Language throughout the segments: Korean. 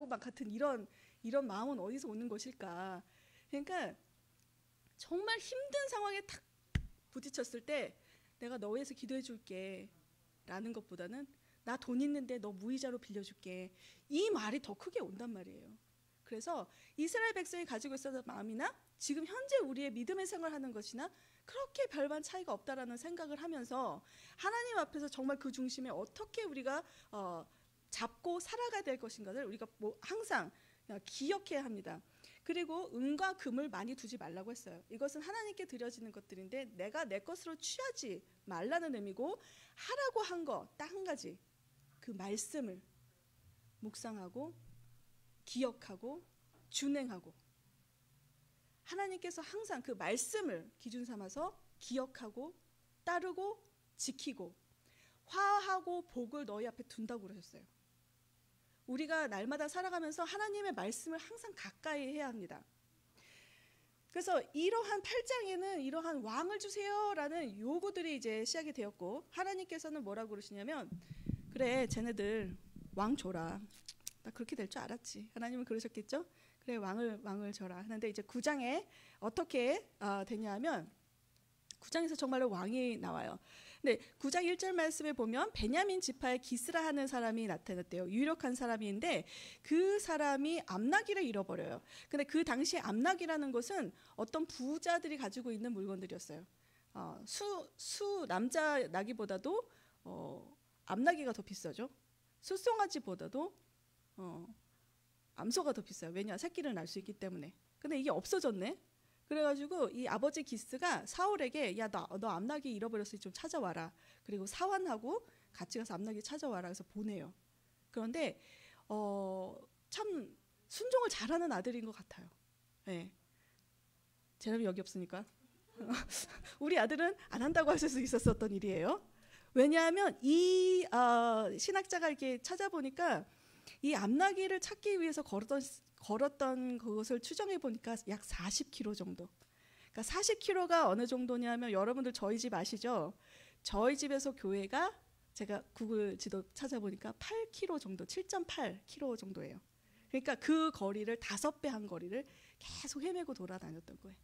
막 같은 이런 마음은 어디서 오는 것일까? 그러니까 정말 힘든 상황에 탁 부딪혔을 때 내가 너 위해서 기도해 줄게 라는 것보다는 나 돈 있는데 너 무이자로 빌려줄게, 이 말이 더 크게 온단 말이에요. 그래서 이스라엘 백성이 가지고 있었던 마음이나 지금 현재 우리의 믿음의 생활하는 것이나 그렇게 별반 차이가 없다라는 생각을 하면서 하나님 앞에서 정말 그 중심에 어떻게 우리가 잡고 살아가야 될 것인가를 우리가 항상 기억해야 합니다. 그리고 은과 금을 많이 두지 말라고 했어요. 이것은 하나님께 드려지는 것들인데 내가 내 것으로 취하지 말라는 의미고, 하라고 한 거 딱 한 가지, 그 말씀을 묵상하고 기억하고 준행하고, 하나님께서 항상 그 말씀을 기준 삼아서 기억하고 따르고 지키고 화하고 복을 너희 앞에 둔다고 그러셨어요. 우리가 날마다 살아가면서 하나님의 말씀을 항상 가까이 해야 합니다. 그래서 이러한 8장에는 이러한 왕을 주세요라는 요구들이 이제 시작이 되었고, 하나님께서는 뭐라고 그러시냐면, 그래 쟤네들 왕 줘라. 나 그렇게 될 줄 알았지. 하나님은 그러셨겠죠? 그래 왕을 줘라 하는데, 이제 9장에 어떻게 되냐면 9장에서 정말로 왕이 나와요. 근데 9장 1절 말씀에 보면 베냐민 지파의 기스라 하는 사람이 나타났대요. 유력한 사람인데 그 사람이 암나귀를 잃어버려요. 근데 그 당시에 암나귀라는 것은 어떤 부자들이 가지고 있는 물건들이었어요. 남자 나귀보다도 암나귀가 더 비싸죠. 숫송아지보다도 암소가 더 비싸요. 왜냐? 새끼를 낳을 수 있기 때문에. 근데 이게 없어졌네. 그래가지고 이 아버지 기스가 사울에게 야, 너 암나귀 잃어버렸으니 좀 찾아와라. 그리고 사환하고 같이 가서 암나귀 찾아와라. 그래서 보내요. 그런데 참 순종을 잘하는 아들인 것 같아요. 네. 제람이 여기 없으니까 우리 아들은 안 한다고 하실 수 있었던 일이에요. 왜냐하면 이 신학자가 이렇게 찾아보니까 이 암나귀를 찾기 위해서 걸었던 그것을 추정해 보니까 약 40km 정도. 그러니까 40km가 어느 정도냐면, 여러분들 저희 집 아시죠? 저희 집에서 교회가 제가 구글 지도 찾아보니까 8km 정도, 7.8km 정도예요. 그러니까 그 거리를 5배 한 거리를 계속 헤매고 돌아다녔던 거예요.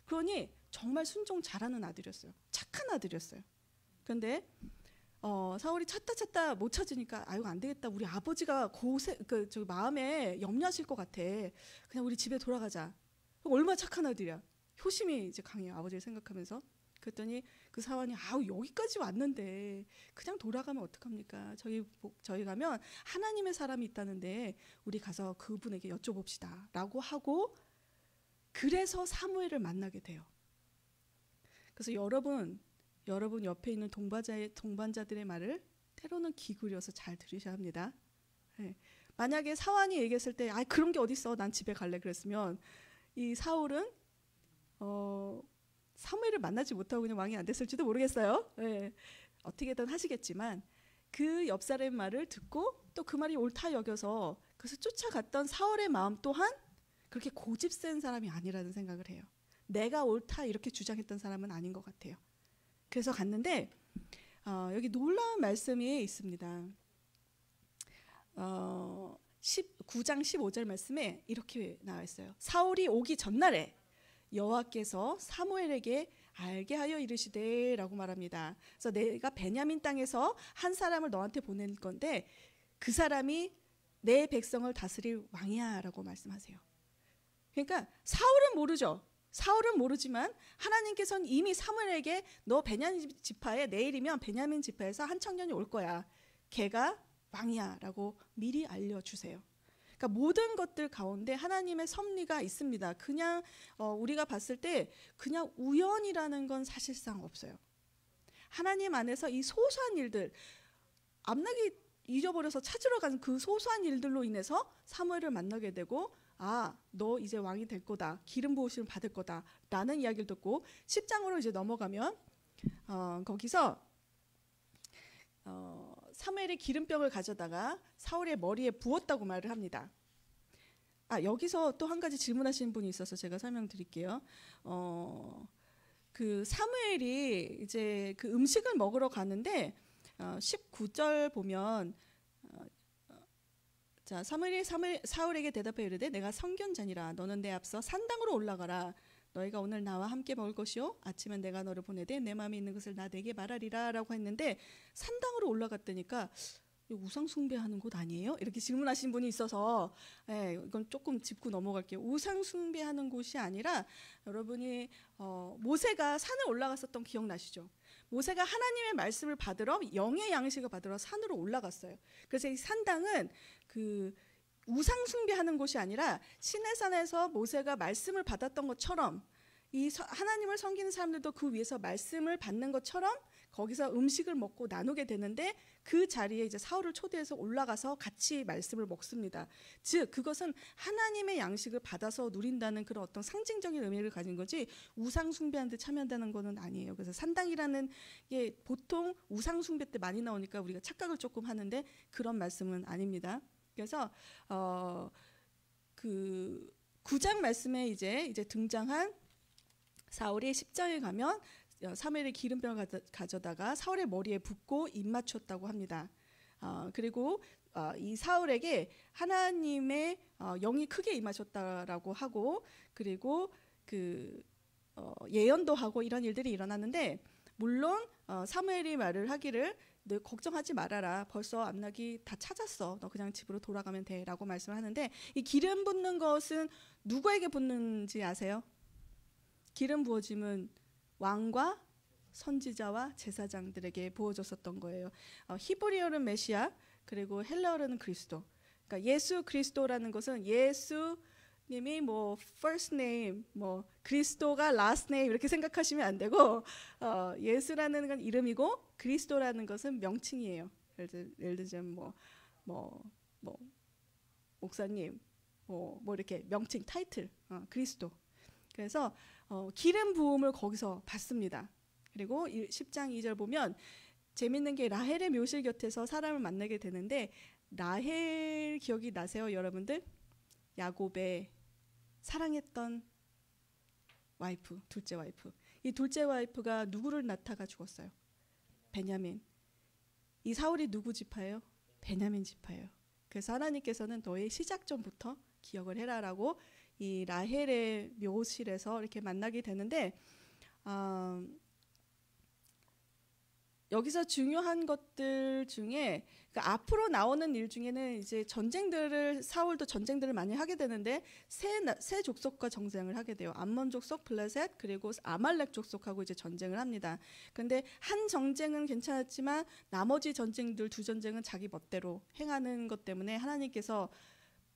그러니 정말 순종 잘하는 아들이었어요. 착한 아들이었어요. 그런데 사울이 찾다 못 찾으니까 아유 안 되겠다. 우리 아버지가 저 마음에 염려하실 것 같아. 그냥 우리 집에 돌아가자. 얼마나 착한 아들이야. 효심이 이제 강해요. 아버지를 생각하면서. 그랬더니 그 사환이 아우 여기까지 왔는데 그냥 돌아가면 어떡합니까? 저희 가면 하나님의 사람이 있다는데 우리 가서 그분에게 여쭤봅시다. 라고 하고, 그래서 사무엘을 만나게 돼요. 그래서 여러분 옆에 있는 동반자들의 말을 때로는 귀 기울여서 잘 들으셔야 합니다. 네. 만약에 사환이 얘기했을 때 아 그런 게 어딨어 난 집에 갈래 그랬으면, 이 사울은 사무엘을 만나지 못하고 그냥 왕이 안 됐을지도 모르겠어요. 네. 어떻게든 하시겠지만 그 옆 사람의 말을 듣고 또 그 말이 옳다 여겨서 그래서 쫓아갔던 사울의 마음 또한 그렇게 고집센 사람이 아니라는 생각을 해요. 내가 옳다 이렇게 주장했던 사람은 아닌 것 같아요. 그래서 갔는데 여기 놀라운 말씀이 있습니다. 9장 15절 말씀에 이렇게 나와 있어요. 사울이 오기 전날에 여호와께서 사무엘에게 알게 하여 이르시되 라고 말합니다. 그래서 내가 베냐민 땅에서 한 사람을 너한테 보낼 건데 그 사람이 내 백성을 다스릴 왕이야 라고 말씀하세요. 그러니까 사울은 모르죠. 사울은 모르지만 하나님께서는 이미 사무엘에게 너 베냐민 지파에 내일이면 베냐민 지파에서 한 청년이 올 거야. 걔가 왕이야 라고 미리 알려주세요. 그러니까 모든 것들 가운데 하나님의 섭리가 있습니다. 그냥 우리가 봤을 때 그냥 우연이라는 건 사실상 없어요. 하나님 안에서 이 소소한 일들, 암나귀 잊어버려서 찾으러 간 그 소소한 일들로 인해서 사무엘을 만나게 되고, 아, 너 이제 왕이 될 거다. 기름 부으심을 받을 거다. 라는 이야기를 듣고 10장으로 이제 넘어가면 거기서 사무엘이 기름병을 가져다가 사울의 머리에 부었다고 말을 합니다. 여기서 또 한 가지 질문하시는 분이 있어서 제가 설명드릴게요. 그 사무엘이 이제 그 음식을 먹으러 가는데 19절 보면 자, 사무엘이 사울에게 대답하여 이르되 내가 선견자니라. 너는 내 앞서 산당으로 올라가라. 너희가 오늘 나와 함께 먹을 것이요 아침엔 내가 너를 보내되 내 마음에 있는 것을 내게 말하리라 라고 했는데, 산당으로 올라갔다니까 우상 숭배하는 곳 아니에요? 이렇게 질문하신 분이 있어서 이건 조금 짚고 넘어갈게요. 우상 숭배하는 곳이 아니라, 여러분이 모세가 산에 올라갔었던 기억나시죠? 모세가 하나님의 말씀을 받으러, 영의 양식을 받으러 산으로 올라갔어요. 그래서 이 산당은 그 우상 숭배하는 곳이 아니라 시내산에서 모세가 말씀을 받았던 것처럼, 이 하나님을 섬기는 사람들도 그 위에서 말씀을 받는 것처럼 거기서 음식을 먹고 나누게 되는데, 그 자리에 이제 사울을 초대해서 올라가서 같이 말씀을 먹습니다. 즉 그것은 하나님의 양식을 받아서 누린다는 그런 어떤 상징적인 의미를 가진 거지, 우상 숭배하는 데 참여한다는 거는 아니에요. 그래서 산당이라는 게 보통 우상 숭배 때 많이 나오니까 우리가 착각을 조금 하는데, 그런 말씀은 아닙니다. 그래서 그 9장 말씀에 이제 등장한 사울이 10장에 가면 사무엘이 기름병을 가져다가 사울의 머리에 붓고 입 맞췄다고 합니다. 그리고 이 사울에게 하나님의 영이 크게 임하셨다라고 하고, 그리고 그 예언도 하고 이런 일들이 일어났는데, 물론 사무엘이 말을 하기를 너 걱정하지 말아라. 벌써 암낙이 다 찾았어. 너 그냥 집으로 돌아가면 돼. 라고 말씀을 하는데, 이 기름 붓는 것은 누구에게 붓는지 아세요? 기름 부어짐은 왕과 선지자와 제사장들에게 부어졌었던 거예요. 히브리어는 메시아, 그리고 헬라어는 그리스도. 그러니까 예수 그리스도라는 것은 예수님이 뭐 first name, 뭐 그리스도가 last name 이렇게 생각하시면 안 되고, 예수라는 건 이름이고 그리스도라는 것은 명칭이에요. 예를 들자면 뭐 목사님, 뭐 이렇게 명칭, 타이틀, 그리스도. 그래서 기름 부음을 거기서 받습니다. 그리고 10장 2절 보면 재밌는 게, 라헬의 묘실 곁에서 사람을 만나게 되는데, 라헬 기억이 나세요, 여러분들? 야곱의 사랑했던 와이프, 둘째 와이프. 이 둘째 와이프가 누구를 낳다가 죽었어요? 베냐민. 이 사울이 누구 지파예요? 베냐민 지파예요. 그래서 하나님께서는 너의 시작점부터 기억을 해라라고 이 라헬의 묘실에서 이렇게 만나게 되는데, 여기서 중요한 것들 중에, 그러니까 앞으로 나오는 일 중에는 이제 사울도 전쟁들을 많이 하게 되는데, 세 족속과 전쟁을 하게 돼요. 암몬 족속, 블레셋, 그리고 아말렉 족속하고 이제 전쟁을 합니다. 그런데 한 전쟁은 괜찮았지만 나머지 전쟁들, 두 전쟁은 자기 멋대로 행하는 것 때문에 하나님께서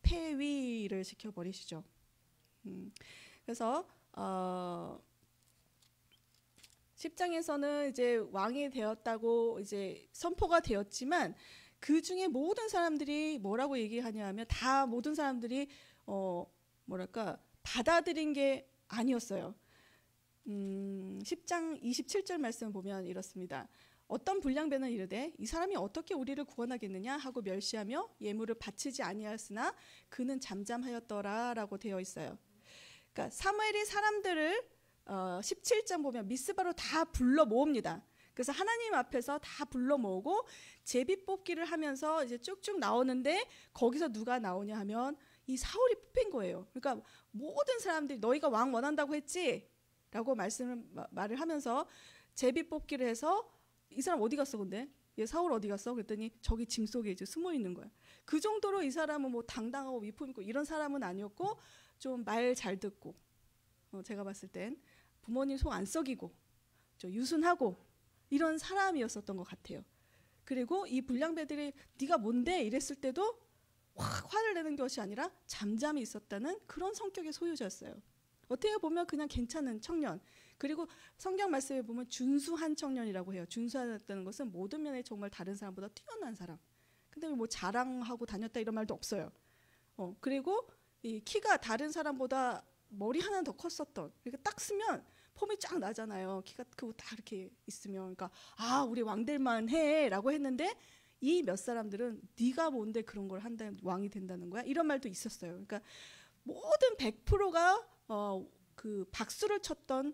폐위를 시켜버리시죠. 그래서 10장에서는 이제 왕이 되었다고 이제 선포가 되었지만, 그 중에 모든 사람들이 뭐라고 얘기하냐면, 다 모든 사람들이 받아들인 게 아니었어요. 10장 27절 말씀 보면 이렇습니다. 어떤 불량배는 이르되 이 사람이 어떻게 우리를 구원하겠느냐 하고 멸시하며 예물을 바치지 아니하였으나 그는 잠잠하였더라 라고 되어 있어요. 그러니까 사무엘이 사람들을 17장 보면 미스바로 다 불러 모읍니다. 그래서 하나님 앞에서 다 불러 모으고 제비 뽑기를 하면서 이제 쭉쭉 나오는데, 거기서 누가 나오냐 하면 이 사울이 뽑힌 거예요. 그러니까 모든 사람들이 너희가 왕 원한다고 했지? 라고 말을 하면서 제비 뽑기를 해서, 이 사람 어디 갔어 근데? 얘 사울 어디 갔어? 그랬더니 저기 짐 속에 이제 숨어 있는 거야. 그 정도로 이 사람은 뭐 당당하고 위품 있고 이런 사람은 아니었고, 좀 말 잘 듣고, 제가 봤을 땐 부모님 속 안 썩이고 좀 유순하고 이런 사람이었었던 것 같아요. 그리고 이 불량배들이 네가 뭔데 이랬을 때도 확 화를 내는 것이 아니라 잠잠히 있었다는 그런 성격의 소유자였어요. 어떻게 보면 그냥 괜찮은 청년, 그리고 성경 말씀에 보면 준수한 청년이라고 해요. 준수하다는 것은 모든 면에 정말 다른 사람보다 뛰어난 사람. 근데 뭐 자랑하고 다녔다 이런 말도 없어요. 그리고 이 키가 다른 사람보다 머리 하나 더 컸었던, 그러니까 딱 쓰면 폼이 쫙 나잖아요. 키가 크고 딱 이렇게 있으면. 그러니까 우리 왕들만 해라고 했는데, 이 몇 사람들은 네가 뭔데 그런 걸 한다, 왕이 된다는 거야? 이런 말도 있었어요. 그러니까 모든 100%가 그 박수를 쳤던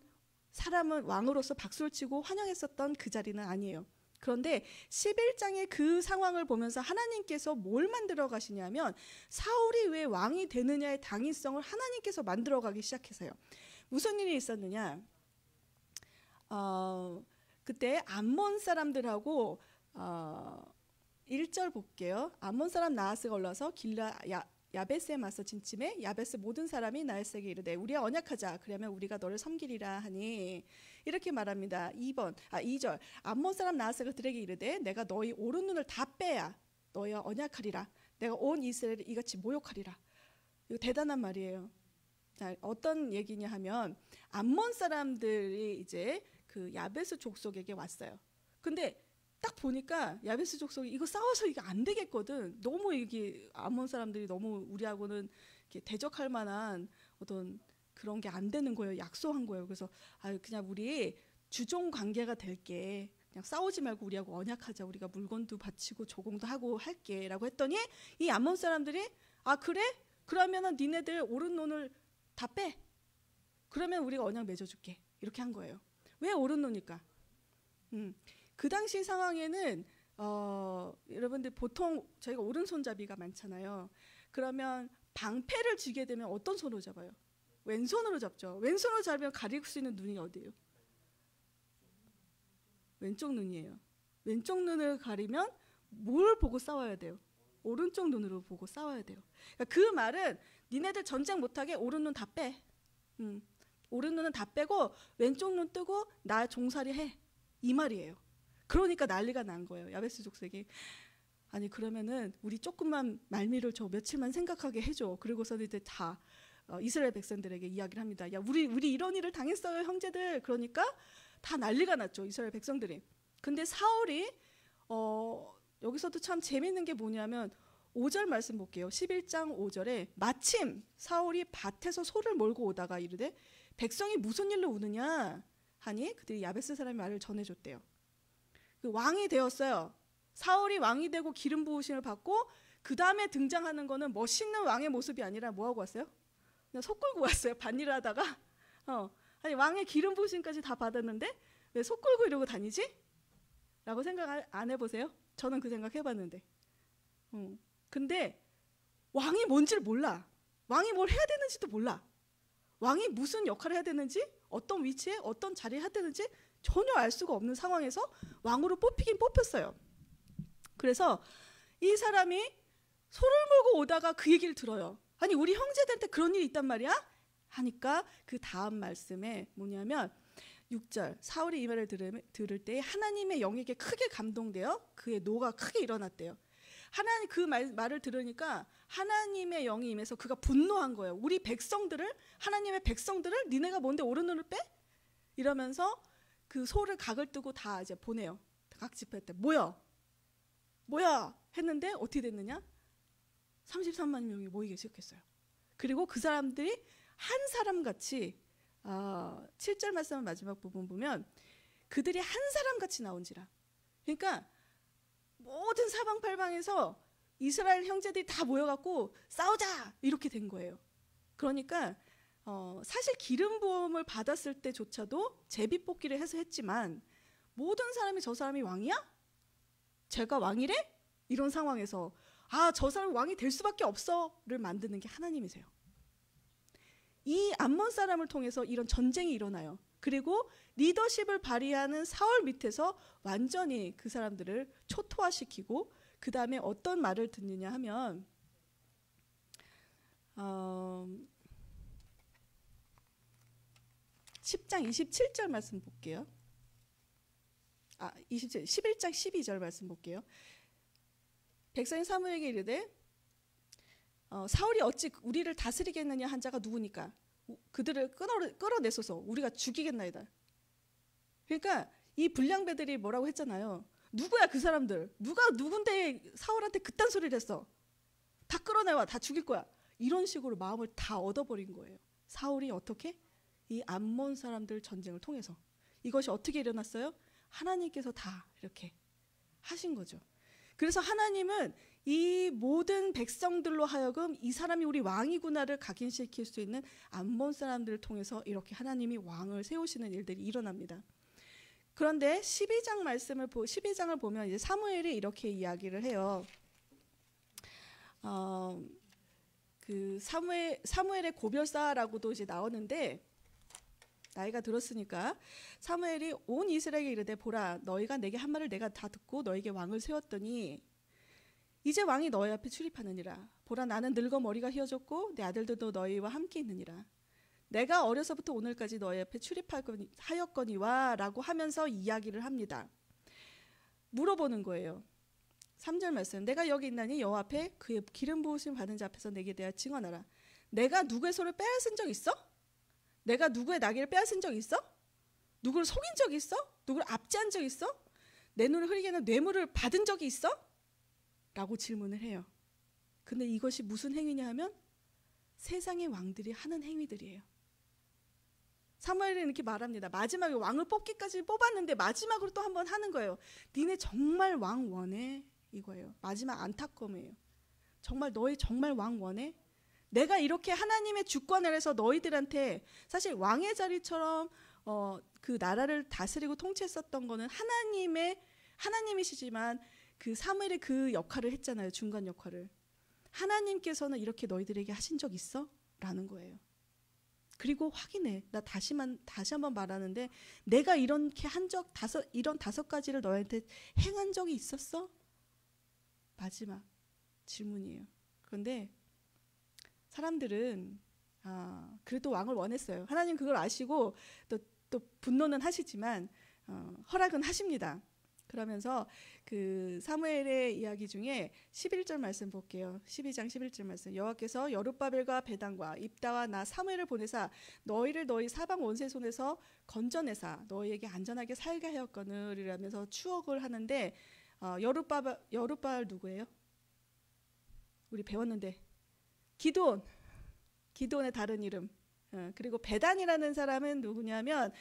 사람은, 왕으로서 박수를 치고 환영했었던 그 자리는 아니에요. 그런데 11장의 그 상황을 보면서 하나님께서 뭘 만들어 가시냐면 사울이 왜 왕이 되느냐의 당위성을 하나님께서 만들어 가기 시작해서요. 무슨 일이 있었느냐? 그때 암몬 사람들하고 1절 볼게요. 암몬 사람 나하스가 올라서 야베스에 맞서 진침해 야베스 모든 사람이 나하스에게 이르되 우리와 언약하자. 그러면 우리가 너를 섬기리라 하니 이렇게 말합니다. 2절 암몬 사람 나하스가 그들에게 이르되 내가 너희 오른 눈을 다 빼야 너희와 언약하리라. 내가 온 이스라엘을 이같이 모욕하리라. 이거 대단한 말이에요. 자, 어떤 얘기냐 하면 암몬 사람들이 이제 그 야베스 족속에게 왔어요. 근데 딱 보니까 야베스 족속이 이거 싸워서 이게 안 되겠거든. 너무 이게 암몬 사람들이 너무 우리하고는 이렇게 대적할 만한 어떤 그런 게 안 되는 거예요. 약소한 거예요. 그래서 그냥 우리 주종 관계가 될게. 그냥 싸우지 말고 우리하고 언약하자. 우리가 물건도 바치고 조공도 하고 할게라고 했더니 이 암몬 사람들이 그래? 그러면은 니네들 오른 눈을 다 빼. 그러면 우리가 언약 맺어줄게. 이렇게 한 거예요. 왜 오른 눈일까? 그 당시 상황에는 여러분들 보통 저희가 오른손잡이가 많잖아요. 그러면 방패를 쥐게 되면 어떤 손으로 잡아요? 왼손으로 잡죠. 왼손으로 잡으면 가릴 수 있는 눈이 어디예요? 왼쪽 눈이에요. 왼쪽 눈을 가리면 뭘 보고 싸워야 돼요? 오른쪽 눈으로 보고 싸워야 돼요. 그러니까 그 말은 니네들 전쟁 못하게 오른 눈 다 빼. 오른 눈은 다 빼고 왼쪽 눈 뜨고 나 종살이 해. 이 말이에요. 그러니까 난리가 난 거예요. 야베스 족속이. 아니 그러면은 우리 조금만 말미를 줘. 며칠만 생각하게 해줘. 그리고서는 이제 다 이스라엘 백성들에게 이야기를 합니다. 야 우리 이런 일을 당했어요 형제들. 그러니까 다 난리가 났죠. 이스라엘 백성들이. 근데 사울이 여기서도 참 재밌는 게 뭐냐면 5절 말씀 볼게요. 11장 5절에 마침 사울이 밭에서 소를 몰고 오다가 이르되 백성이 무슨 일로 우느냐 하니 그들이 야베스 사람의 말을 전해줬대요. 그 왕이 되었어요. 사울이 왕이 되고 기름 부으심을 받고 그 다음에 등장하는 거는 멋있는 왕의 모습이 아니라 뭐하고 왔어요? 그냥 속 끌고 왔어요. 밭일을 하다가 아니 왕의 기름 부으심까지 다 받았는데 왜 속 끌고 이러고 다니지? 라고 생각 안 해보세요? 저는 그 생각 해봤는데 근데 왕이 뭔지를 몰라. 왕이 뭘 해야 되는지도 몰라. 왕이 무슨 역할을 해야 되는지 어떤 위치에 어떤 자리에 해야 되는지 전혀 알 수가 없는 상황에서 왕으로 뽑히긴 뽑혔어요. 그래서 이 사람이 소를 몰고 오다가 그 얘기를 들어요. 아니 우리 형제들한테 그런 일이 있단 말이야? 하니까 그 다음 말씀에 뭐냐면 6절 사울이 이 말을 들을 때 하나님의 영에게 크게 감동되어 그의 노가 크게 일어났대요. 하나님 그 말을 들으니까 하나님의 영이 임해서 그가 분노한 거예요. 우리 백성들을 하나님의 백성들을 니네가 뭔데 오른 눈을 빼? 이러면서 그 소를 각을 뜨고 다 이제 보내요. 각 집회 때 뭐야 했는데 어떻게 됐느냐? 33만 명이 모이기 시작했어요. 그리고 그 사람들이 한 사람같이 7절 말씀 마지막 부분 보면 그들이 한 사람같이 나온지라. 그러니까 모든 사방팔방에서 이스라엘 형제들이 다 모여갖고 싸우자 이렇게 된 거예요. 그러니까 사실 기름 부음을 받았을 때조차도 제비뽑기를 해서 했지만 모든 사람이 저 사람이 왕이야? 제가 왕이래? 이런 상황에서 저 사람이 왕이 될 수밖에 없어를 만드는 게 하나님이세요. 이 암몬 사람을 통해서 이런 전쟁이 일어나요. 그리고 리더십을 발휘하는 사울 밑에서 완전히 그 사람들을 초토화시키고 그 다음에 어떤 말을 듣느냐 하면 10장 27절 말씀 볼게요. 11장 12절 말씀 볼게요. 백성이 사무엘에게 이르되 사울이 어찌 우리를 다스리겠느냐 한 자가 누구니까 그들을 끌어내소서 우리가 죽이겠나이다. 그러니까 이 불량배들이 뭐라고 했잖아요. 누구야 그 사람들? 누군데 사울한테 그딴 소리를 했어? 다 끌어내와 다 죽일 거야. 이런 식으로 마음을 다 얻어버린 거예요. 사울이 어떻게? 이 암몬 사람들 전쟁을 통해서. 이것이 어떻게 일어났어요? 하나님께서 다 이렇게 하신 거죠. 그래서 하나님은 이 모든 백성들로 하여금 이 사람이 우리 왕이구나를 각인시킬 수 있는 암몬 사람들을 통해서 이렇게 하나님이 왕을 세우시는 일들이 일어납니다. 그런데 12장을 보면 이제 사무엘이 이렇게 이야기를 해요. 그 사무엘의 고별사라고도 이제 나오는데, 나이가 들었으니까 사무엘이 온 이스라엘에게 이르되 보라 너희가 내게 한 말을 내가 다 듣고 너에게 왕을 세웠더니 이제 왕이 너희 앞에 출입하느니라. 보라 나는 늙어 머리가 휘어졌고 내 아들들도 너희와 함께 있느니라. 내가 어려서부터 오늘까지 너희 앞에 출입하였거니와 라고 하면서 이야기를 합니다. 물어보는 거예요. 3절 말씀. 내가 여기 있나니 여호와 앞에 그의 기름 부으심 받은 자 앞에서 내게 대하여 증언하라. 내가 누구의 소를 빼앗은 적 있어? 내가 누구의 나귀를 빼앗은 적 있어? 누구를 속인 적 있어? 누구를 압제한 적 있어? 내 눈을 흐리게 하는 뇌물을 받은 적이 있어? 라고 질문을 해요. 근데 이것이 무슨 행위냐 하면 세상의 왕들이 하는 행위들이에요. 사무엘은 이렇게 말합니다. 마지막에 왕을 뽑기까지 뽑았는데 마지막으로 또 한 번 하는 거예요. 니네 정말 왕 원해? 이거예요. 마지막 안타까움이에요. 정말 너희 정말 왕 원해? 내가 이렇게 하나님의 주권을 해서 너희들한테 사실 왕의 자리처럼 그 나라를 다스리고 통치했었던 거는 하나님이시지만 그 사무엘이 그 역할을 했잖아요. 중간 역할을. 하나님께서는 이렇게 너희들에게 하신 적 있어? 라는 거예요. 그리고 확인해. 나 다시 한번 말하는데 내가 이렇게 이런 5가지를 너희한테 행한 적이 있었어? 마지막 질문이에요. 그런데 사람들은 그래도 왕을 원했어요. 하나님 그걸 아시고 또 분노는 하시지만 허락은 하십니다. 그러면서 그 사무엘의 이야기 중에 11절 말씀 볼게요. 12장 11절 말씀. 여호와께서 여룹바벨과 베단과 입다와 나 사무엘을 보내사 너희를 너희 사방 원수의 손에서 건져내사 너희에게 안전하게 살게 하였거늘 이라면서 추억을 하는데 여룹바벨 누구예요? 우리 배웠는데 기드온의 다른 이름. 그리고 베단이라는 사람은 누구냐면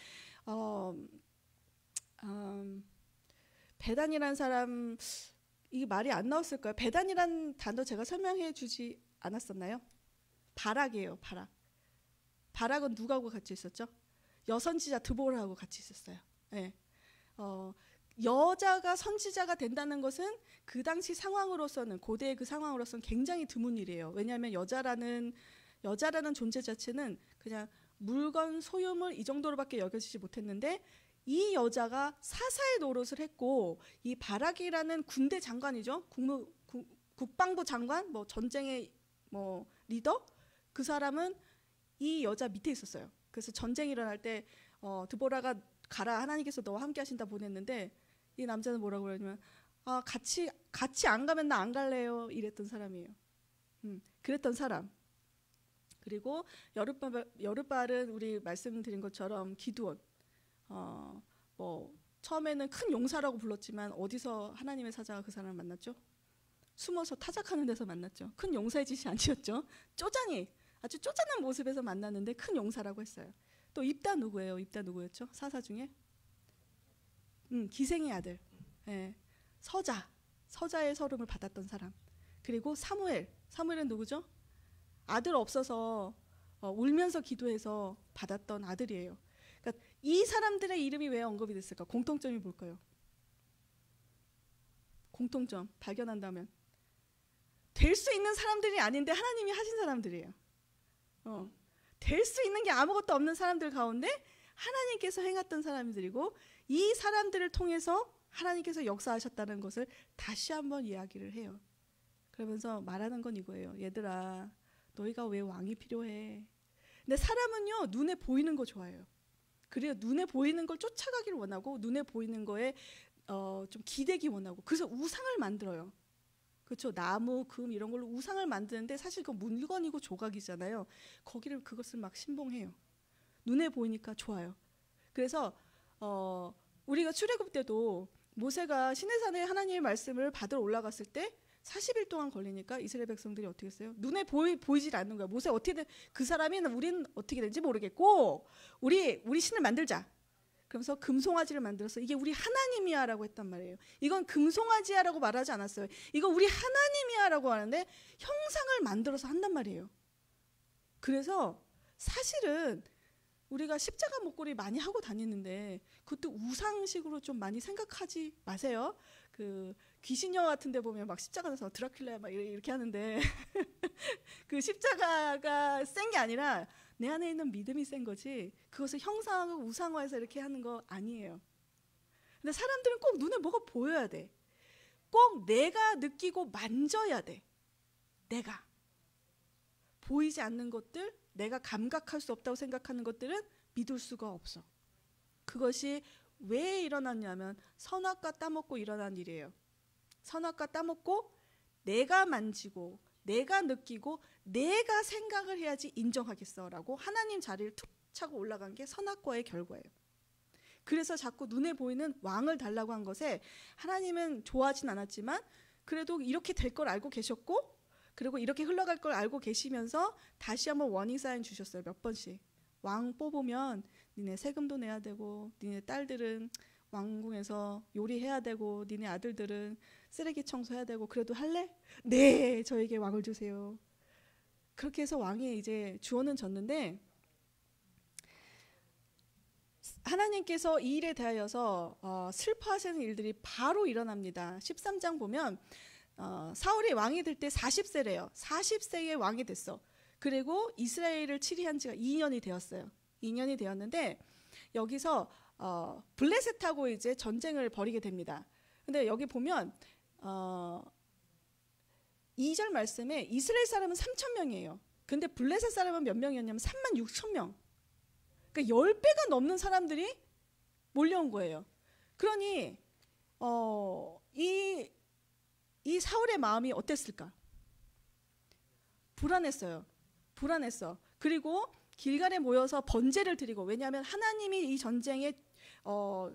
베단이라는 사람 이게 말이 안 나왔을까요? 베단이라는 단어 제가 설명해 주지 않았었나요? 바락이에요. 바락은 누구하고 같이 있었죠? 여선지자 드보라하고 같이 있었어요. 네. 여자가 선지자가 된다는 것은 그 당시 상황으로서는 고대의 그 상황으로서는 굉장히 드문 일이에요. 왜냐하면 여자라는 존재 자체는 그냥 물건 소유물 이 정도로밖에 여겨지지 못했는데 이 여자가 사사의 노릇을 했고 이 바락이라는 군대 장관이죠. 국방부 장관, 전쟁의 리더 그 사람은 이 여자 밑에 있었어요. 그래서 전쟁이 일어날 때 드보라가 가라 하나님께서 너와 함께 하신다 보냈는데 이 남자는 뭐라고 그러냐면 같이 안 가면 나 안 갈래요 이랬던 사람이에요. 그랬던 사람. 그리고 여룻발은 우리 말씀드린 것처럼 기드온 처음에는 큰 용사라고 불렀지만 어디서 하나님의 사자가 그 사람을 만났죠? 숨어서 타작하는 데서 만났죠. 큰 용사의 짓이 아니었죠. 아주 쪼잔한 모습에서 만났는데 큰 용사라고 했어요. 또 입다 누구예요? 입다 누구였죠? 사사 중에? 기생의 아들. 예. 서자의 서름을 받았던 사람. 그리고 사무엘은 누구죠? 아들 없어서 울면서 기도해서 받았던 아들이에요. 그러니까 이 사람들의 이름이 왜 언급이 됐을까? 공통점이 뭘까요? 공통점 발견한다면 될 수 있는 사람들이 아닌데 하나님이 하신 사람들이에요. 될 수 있는 게 아무것도 없는 사람들 가운데 하나님께서 행했던 사람들이고 이 사람들을 통해서 하나님께서 역사하셨다는 것을 다시 한번 이야기를 해요. 그러면서 말하는 건 이거예요. 얘들아 너희가 왜 왕이 필요해? 근데 사람은요 눈에 보이는 거 좋아해요. 그래요. 눈에 보이는 걸 쫓아가기를 원하고 눈에 보이는 거에 좀 기대기 원하고 그래서 우상을 만들어요. 그렇죠. 나무, 금 이런 걸로 우상을 만드는데 사실 그 물건이고 조각이잖아요. 그것을 막 신봉해요. 눈에 보이니까 좋아요. 그래서 우리가 출애굽 때도 모세가 시내산에 하나님의 말씀을 받으러 올라갔을 때 40일 동안 걸리니까 이스라엘 백성들이 어떻게 했어요? 눈에 보이질 않는 거야. 모세 어떻게든 그 사람이 우리는 어떻게 되는지 모르겠고 우리 신을 만들자. 그러면서 금송아지를 만들어서 이게 우리 하나님이야라고 했단 말이에요. 이건 금송아지야라고 말하지 않았어요. 이거 우리 하나님이야라고 하는데 형상을 만들어서 한단 말이에요. 그래서 사실은 우리가 십자가 목걸이 많이 하고 다니는데 그것도 우상식으로 좀 많이 생각하지 마세요. 그 귀신 영화 같은 데 보면 막 십자가에서 드라큘라 막 이렇게 하는데 그 십자가가 센 게 아니라 내 안에 있는 믿음이 센 거지, 그것을 형상하고 우상화해서 이렇게 하는 거 아니에요. 근데 사람들은 꼭 눈에 뭐가 보여야 돼. 꼭 내가 느끼고 만져야 돼. 내가 보이지 않는 것들, 내가 감각할 수 없다고 생각하는 것들은 믿을 수가 없어. 그것이 왜 일어났냐면 선악과 따먹고 일어난 일이에요. 선악과 따먹고 내가 만지고 내가 느끼고 내가 생각을 해야지 인정하겠어라고 하나님 자리를 툭 차고 올라간 게 선악과의 결과예요. 그래서 자꾸 눈에 보이는 왕을 달라고 한 것에 하나님은 좋아하진 않았지만 그래도 이렇게 될 걸 알고 계셨고, 그리고 이렇게 흘러갈 걸 알고 계시면서 다시 한번 워닝 사인 주셨어요. 몇 번씩. 왕 뽑으면 니네 세금도 내야 되고, 니네 딸들은 왕궁에서 요리해야 되고, 니네 아들들은 쓰레기 청소해야 되고, 그래도 할래? 네, 저에게 왕을 주세요. 그렇게 해서 왕이 이제 주어는 졌는데, 하나님께서 이 일에 대하여서 슬퍼하시는 일들이 바로 일어납니다. 13장 보면 사울이 왕이 될 때 40세래요. 40세에 왕이 됐어. 그리고 이스라엘을 치리한 지가 2년이 되었어요. 2년이 되었는데 여기서 블레셋하고 이제 전쟁을 벌이게 됩니다. 근데 여기 보면 2절 말씀에 이스라엘 사람은 3,000명이에요. 근데 블레셋 사람은 몇 명이었냐면 36,000명. 그러니까 10배가 넘는 사람들이 몰려온 거예요. 그러니 이 사울의 마음이 어땠을까? 불안했어요. 불안했어. 그리고 길갈에 모여서 번제를 드리고, 왜냐하면 하나님이 이 전쟁의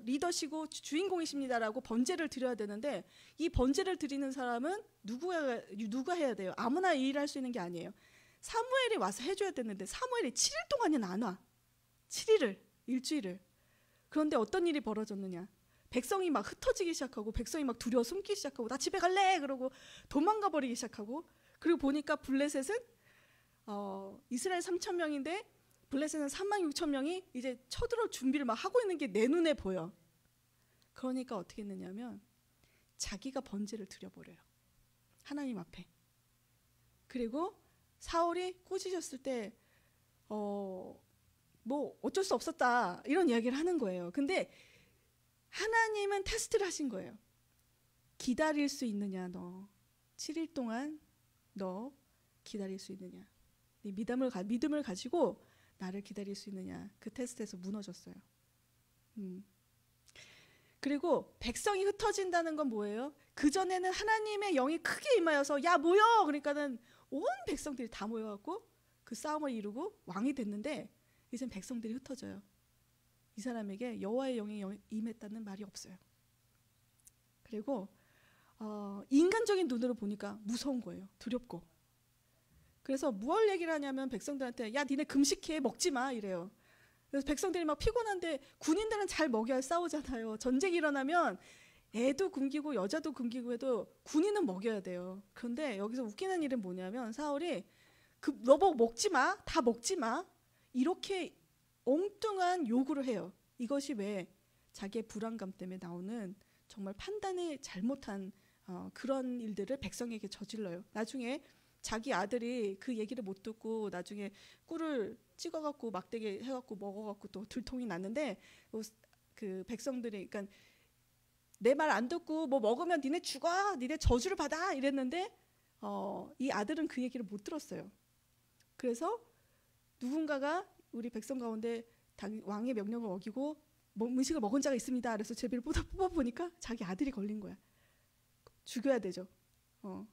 리더시고 주인공이십니다라고 번제를 드려야 되는데, 이 번제를 드리는 사람은 누가 해야 돼요? 아무나 일할 수 있는 게 아니에요. 사무엘이 와서 해줘야 되는데 사무엘이 7일 동안은 안 와. 7일을, 일주일을. 그런데 어떤 일이 벌어졌느냐? 백성이 막 흩어지기 시작하고, 백성이 막 두려워 숨기 시작하고, 나 집에 갈래! 그러고 도망가 버리기 시작하고, 그리고 보니까 블레셋은 이스라엘 3,000명인데 블레셋은 36,000명이 이제 쳐들어올 준비를 막 하고 있는 게 내 눈에 보여. 그러니까 어떻게 했느냐면 자기가 번제를 드려버려요. 하나님 앞에. 그리고 사울이 꾸짖었을 때 뭐 어쩔 수 없었다 이런 이야기를 하는 거예요. 근데 하나님은 테스트를 하신 거예요. 기다릴 수 있느냐, 너 7일 동안 너 기다릴 수 있느냐, 네 믿음을 가지고 나를 기다릴 수 있느냐. 그 테스트에서 무너졌어요. 그리고 백성이 흩어진다는 건 뭐예요? 그전에는 하나님의 영이 크게 임하여서 야 모여, 그러니까는 온 백성들이 다 모여갖고 그 싸움을 이루고 왕이 됐는데, 이젠 백성들이 흩어져요. 이 사람에게 여호와의 영이 임했다는 말이 없어요. 그리고 인간적인 눈으로 보니까 무서운 거예요. 두렵고. 그래서 무얼 얘기를 하냐면 백성들한테 야 니네 금식해, 먹지 마 이래요. 그래서 백성들이 막 피곤한데, 군인들은 잘 먹여야 싸우잖아요. 전쟁이 일어나면 애도 굶기고 여자도 굶기고 해도 군인은 먹여야 돼요. 그런데 여기서 웃기는 일은 뭐냐면 사울이 너 보고 먹지 마, 다 먹지 마, 이렇게 엉뚱한 요구를 해요. 이것이 왜 자기의 불안감 때문에 나오는 정말 판단이 잘못한 그런 일들을 백성에게 저질러요. 나중에 자기 아들이 그 얘기를 못 듣고 나중에 꿀을 찍어갖고 막대기 해갖고 먹어갖고 또 들통이 났는데, 그 백성들이 그러니까 내 말 안 듣고 뭐 먹으면 니네 죽어, 니네 저주를 받아 이랬는데 이 아들은 그 얘기를 못 들었어요. 그래서 누군가가 우리 백성 가운데 왕의 명령을 어기고 음식을 먹은 자가 있습니다. 그래서 제비를 뽑아보니까 자기 아들이 걸린 거야. 죽여야 되죠.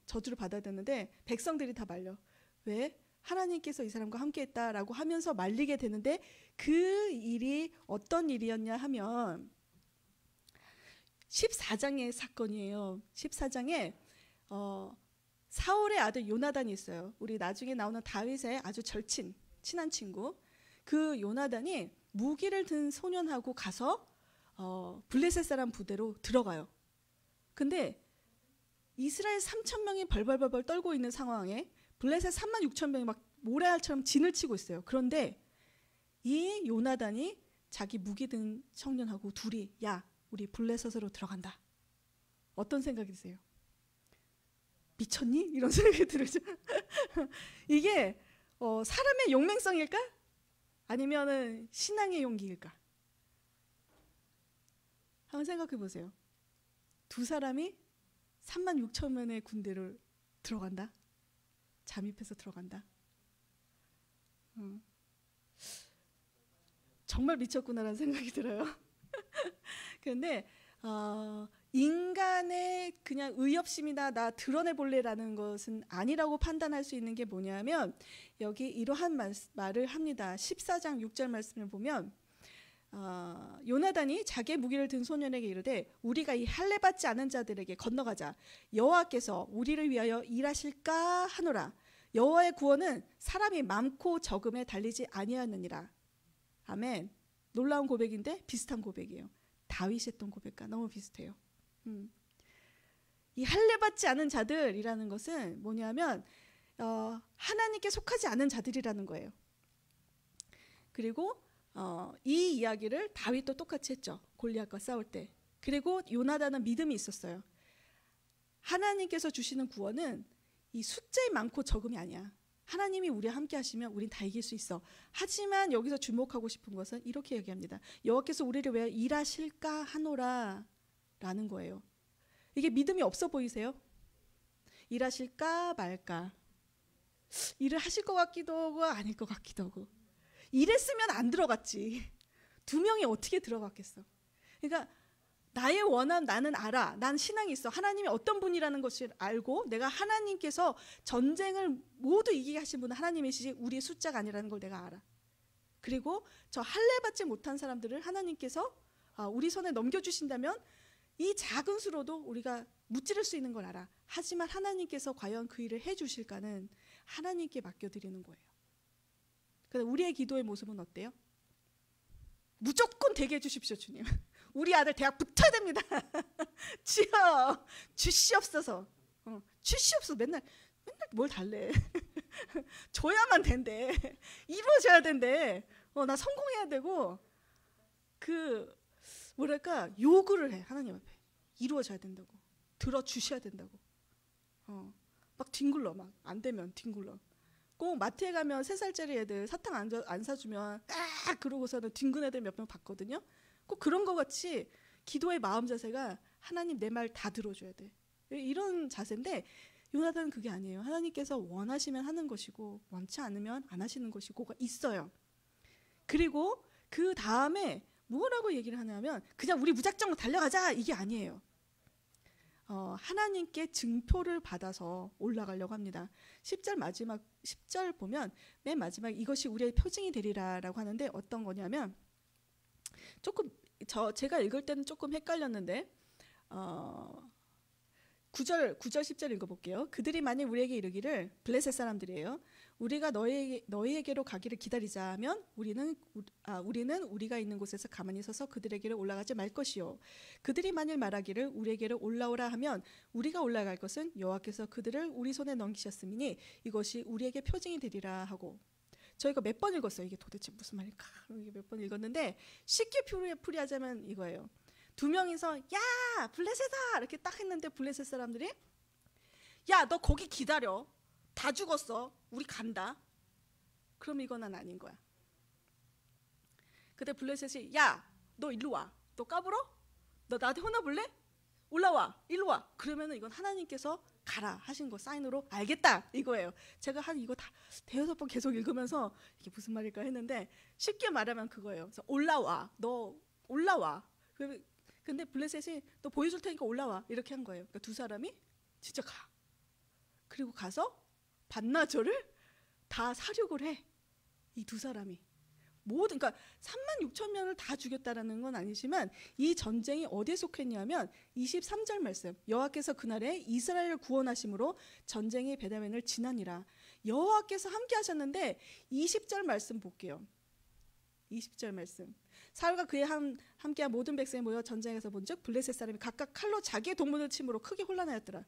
저주를 받아야 되는데 백성들이 다 말려. 왜? 하나님께서 이 사람과 함께 했다라고 하면서 말리게 되는데, 그 일이 어떤 일이었냐 하면 14장의 사건이에요. 14장에 사울의 아들 요나단이 있어요. 우리 나중에 나오는 다윗의 아주 친한 친구. 그 요나단이 무기를 든 소년하고 가서 블레셋 사람 부대로 들어가요. 근데 이스라엘 3,000명이 벌벌벌 떨고 있는 상황에 블레셋 36,000명이 막 모래알처럼 진을 치고 있어요. 그런데 이 요나단이 자기 무기 든 청년하고 둘이 야 우리 블레셋으로 들어간다. 어떤 생각이 드세요? 미쳤니? 이런 생각이 들죠. 이게 사람의 용맹성일까? 아니면은 신앙의 용기일까? 한번 생각해 보세요. 두 사람이 36,000명의 군대를 들어간다. 잠입해서 들어간다. 정말 미쳤구나라는 생각이 들어요. 그런데 인간의 그냥 의협심이나 나 드러내볼래라는 것은 아니라고 판단할 수 있는 게 뭐냐면 여기 이러한 말을 합니다. 14장 6절 말씀을 보면 요나단이 자기의 무기를 든 소년에게 이르되 우리가 이 할례 받지 않은 자들에게 건너가자. 여호와께서 우리를 위하여 일하실까 하노라. 여호와의 구원은 사람이 많고 적음에 달리지 아니하느니라. 아멘. 놀라운 고백인데 비슷한 고백이에요. 다윗이 했던 고백과 너무 비슷해요. 이 할례 받지 않은 자들이라는 것은 뭐냐면 하나님께 속하지 않은 자들이라는 거예요. 그리고 이 이야기를 다윗도 똑같이 했죠. 골리앗과 싸울 때. 그리고 요나단은 믿음이 있었어요. 하나님께서 주시는 구원은 이 숫자에 많고 적음이 아니야. 하나님이 우리와 함께 하시면 우린 다 이길 수 있어. 하지만 여기서 주목하고 싶은 것은 이렇게 얘기합니다. 여호와께서 우리를 왜 일하실까 하노라 라는 거예요. 이게 믿음이 없어 보이세요? 일하실까 말까. 일을 하실 것 같기도 하고 아닐 것 같기도 하고. 이랬으면 안 들어갔지. 두 명이 어떻게 들어갔겠어. 그러니까 나의 원함 나는 알아. 난 신앙이 있어. 하나님이 어떤 분이라는 것을 알고 내가 하나님께서 전쟁을 모두 이기게 하신 분은 하나님이시지 우리의 숫자가 아니라는 걸 내가 알아. 그리고 저 할례 받지 못한 사람들을 하나님께서 우리 손에 넘겨주신다면 이 작은 수로도 우리가 무찌를 수 있는 걸 알아. 하지만 하나님께서 과연 그 일을 해주실까는 하나님께 맡겨드리는 거예요. 그래서 우리의 기도의 모습은 어때요? 무조건 되게 해주십시오 주님. 우리 아들 대학 붙어야 됩니다. 주여 주시옵소서. 주시옵소서. 맨날 뭘 달래. 줘야만 된대. 이루어져야 된대. 나 성공해야 되고 그 뭐랄까 요구를 해. 하나님 앞에 이루어져야 된다고. 들어주셔야 된다고. 막 뒹굴러. 막 안 되면 뒹굴러. 꼭 마트에 가면 3살짜리 애들 사탕 안 사주면 아 그러고서는 뒹군 애들 몇 명 봤거든요. 꼭 그런 것 같이 기도의 마음 자세가 하나님 내 말 다 들어줘야 돼. 이런 자세인데 요나단은 그게 아니에요. 하나님께서 원하시면 하는 것이고 원치 않으면 안 하시는 것이고가 있어요. 그리고 그 다음에 뭐라고 얘기를 하냐면 그냥 우리 무작정 달려가자 이게 아니에요. 하나님께 증표를 받아서 올라가려고 합니다. 10절 마지막 10절 보면 맨 마지막 이것이 우리의 표징이 되리라라고 하는데 어떤 거냐면 조금 제가 읽을 때는 조금 헷갈렸는데 9절 10절 읽어볼게요. 그들이 만일 우리에게 이르기를 블레셋 사람들이에요. 우리가 너희에게로 가기를 기다리자 하면 우리는 우리가 있는 곳에서 가만히 서서 그들에게로 올라가지 말 것이요. 그들이 만일 말하기를 우리에게로 올라오라 하면 우리가 올라갈 것은 여호와께서 그들을 우리 손에 넘기셨음이니 이것이 우리에게 표징이 되리라 하고. 저희가 몇 번 읽었어요. 이게 도대체 무슨 말일까? 이게 몇 번 읽었는데 쉽게 풀이하자면 이거예요. 두 명이서 야 블레셋아 이렇게 딱 했는데 블레셋 사람들이 야 너 거기 기다려. 다 죽었어. 우리 간다. 그럼 이거는 아닌 거야. 그때 블레셋이 야 너 일로 와. 너 까불어? 너 나한테 혼나볼래? 올라와. 일로 와. 그러면은 이건 하나님께서 가라 하신 거 사인으로 알겠다 이거예요. 제가 한 이거 다 대여섯 번 계속 읽으면서 이게 무슨 말일까 했는데 쉽게 말하면 그거예요. 그래서 올라와. 너 올라와. 근데 블레셋이 너 보여줄 테니까 올라와 이렇게 한 거예요. 그러니까 두 사람이 진짜 가. 그리고 가서 반나절을 다 사륙을 해. 이 두 사람이 모든 그러니까 36,000명을 다 죽였다라는 건 아니지만 이 전쟁이 어디에 속했냐면 23절 말씀 여호와께서 그날에 이스라엘을 구원하심으로 전쟁이 베다멘을 지나니라. 여호와께서 함께 하셨는데 20절 말씀 볼게요. 20절 말씀 사울과 그의 함께한 모든 백성이 모여 전쟁에서 본즉 블레셋 사람이 각각 칼로 자기의 동문을 침으로 크게 혼란하였더라.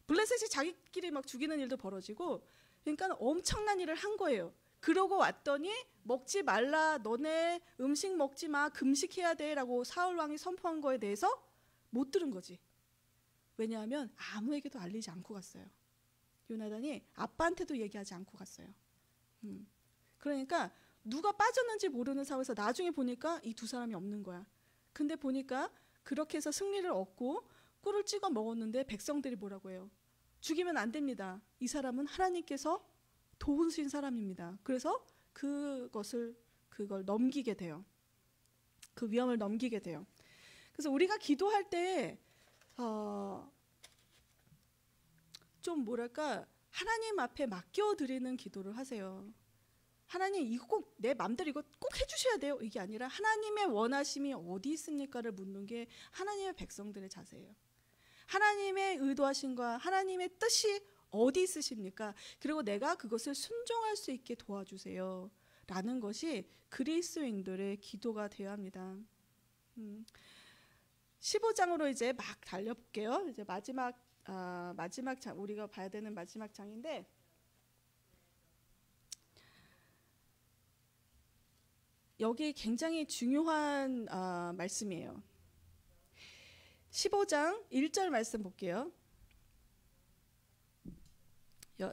블레셋이 자기끼리 막 죽이는 일도 벌어지고 그러니까 엄청난 일을 한 거예요. 그러고 왔더니 먹지 말라, 너네 음식 먹지 마, 금식해야 돼라고 사울 왕이 선포한 거에 대해서 못 들은 거지. 왜냐하면 아무에게도 알리지 않고 갔어요. 요나단이 아빠한테도 얘기하지 않고 갔어요. 그러니까 누가 빠졌는지 모르는 상황에서 나중에 보니까 이 두 사람이 없는 거야. 근데 보니까 그렇게 해서 승리를 얻고 꿀을 찍어 먹었는데 백성들이 뭐라고 해요? 죽이면 안 됩니다. 이 사람은 하나님께서 도우신 사람입니다. 그래서 그걸 넘기게 돼요. 그 위험을 넘기게 돼요. 그래서 우리가 기도할 때 좀 뭐랄까 하나님 앞에 맡겨드리는 기도를 하세요. 하나님 이거 꼭 내 맘대로 이거 꼭 해주셔야 돼요. 이게 아니라 하나님의 원하심이 어디 있습니까를 묻는 게 하나님의 백성들의 자세예요. 하나님의 의도하심과 하나님의 뜻이 어디 있으십니까? 그리고 내가 그것을 순종할 수 있게 도와주세요. 라는 것이 그리스도인들의 기도가 되어야 합니다. 15장으로 이제 막 달려볼게요. 이제 마지막 장, 우리가 봐야 되는 마지막 장인데, 여기 굉장히 중요한 말씀이에요. 15장 1절 말씀 볼게요.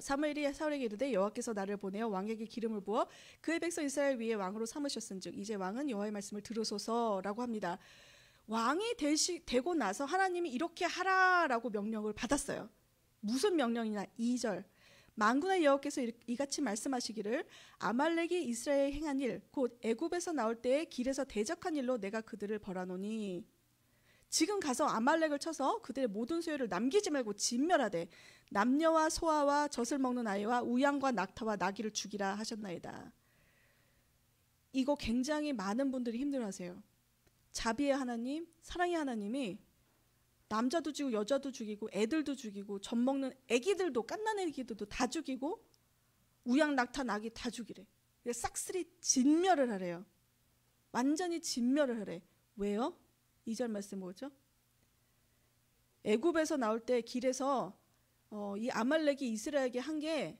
사무엘이 사울에게 이르되 여호와께서 나를 보내어 왕에게 기름을 부어 그의 백성 이스라엘 위에 왕으로 삼으셨은즉 이제 왕은 여호와의 말씀을 들으소서라고 합니다. 왕이 되고 나서 하나님이 이렇게 하라라고 명령을 받았어요. 무슨 명령이냐? 2절 만군의 여호와께서 이같이 말씀하시기를 아말렉이 이스라엘에 행한 일 곧 애굽에서 나올 때에 길에서 대적한 일로 내가 그들을 벌하노니 지금 가서 아말렉을 쳐서 그들의 모든 소유를 남기지 말고 진멸하되 남녀와 소아와 젖을 먹는 아이와 우양과 낙타와 나귀를 죽이라 하셨나이다. 이거 굉장히 많은 분들이 힘들어하세요. 자비의 하나님, 사랑의 하나님이 남자도 죽이고 여자도 죽이고 애들도 죽이고 젖 먹는 애기들도 갓난 애기들도 다 죽이고 우양 낙타 나귀 다 죽이래. 싹쓸이 진멸을 하래요. 완전히 진멸을 하래. 왜요? 2절 말씀 뭐죠? 애굽에서 나올 때 길에서 이 아말렉이 이스라엘에게 한 게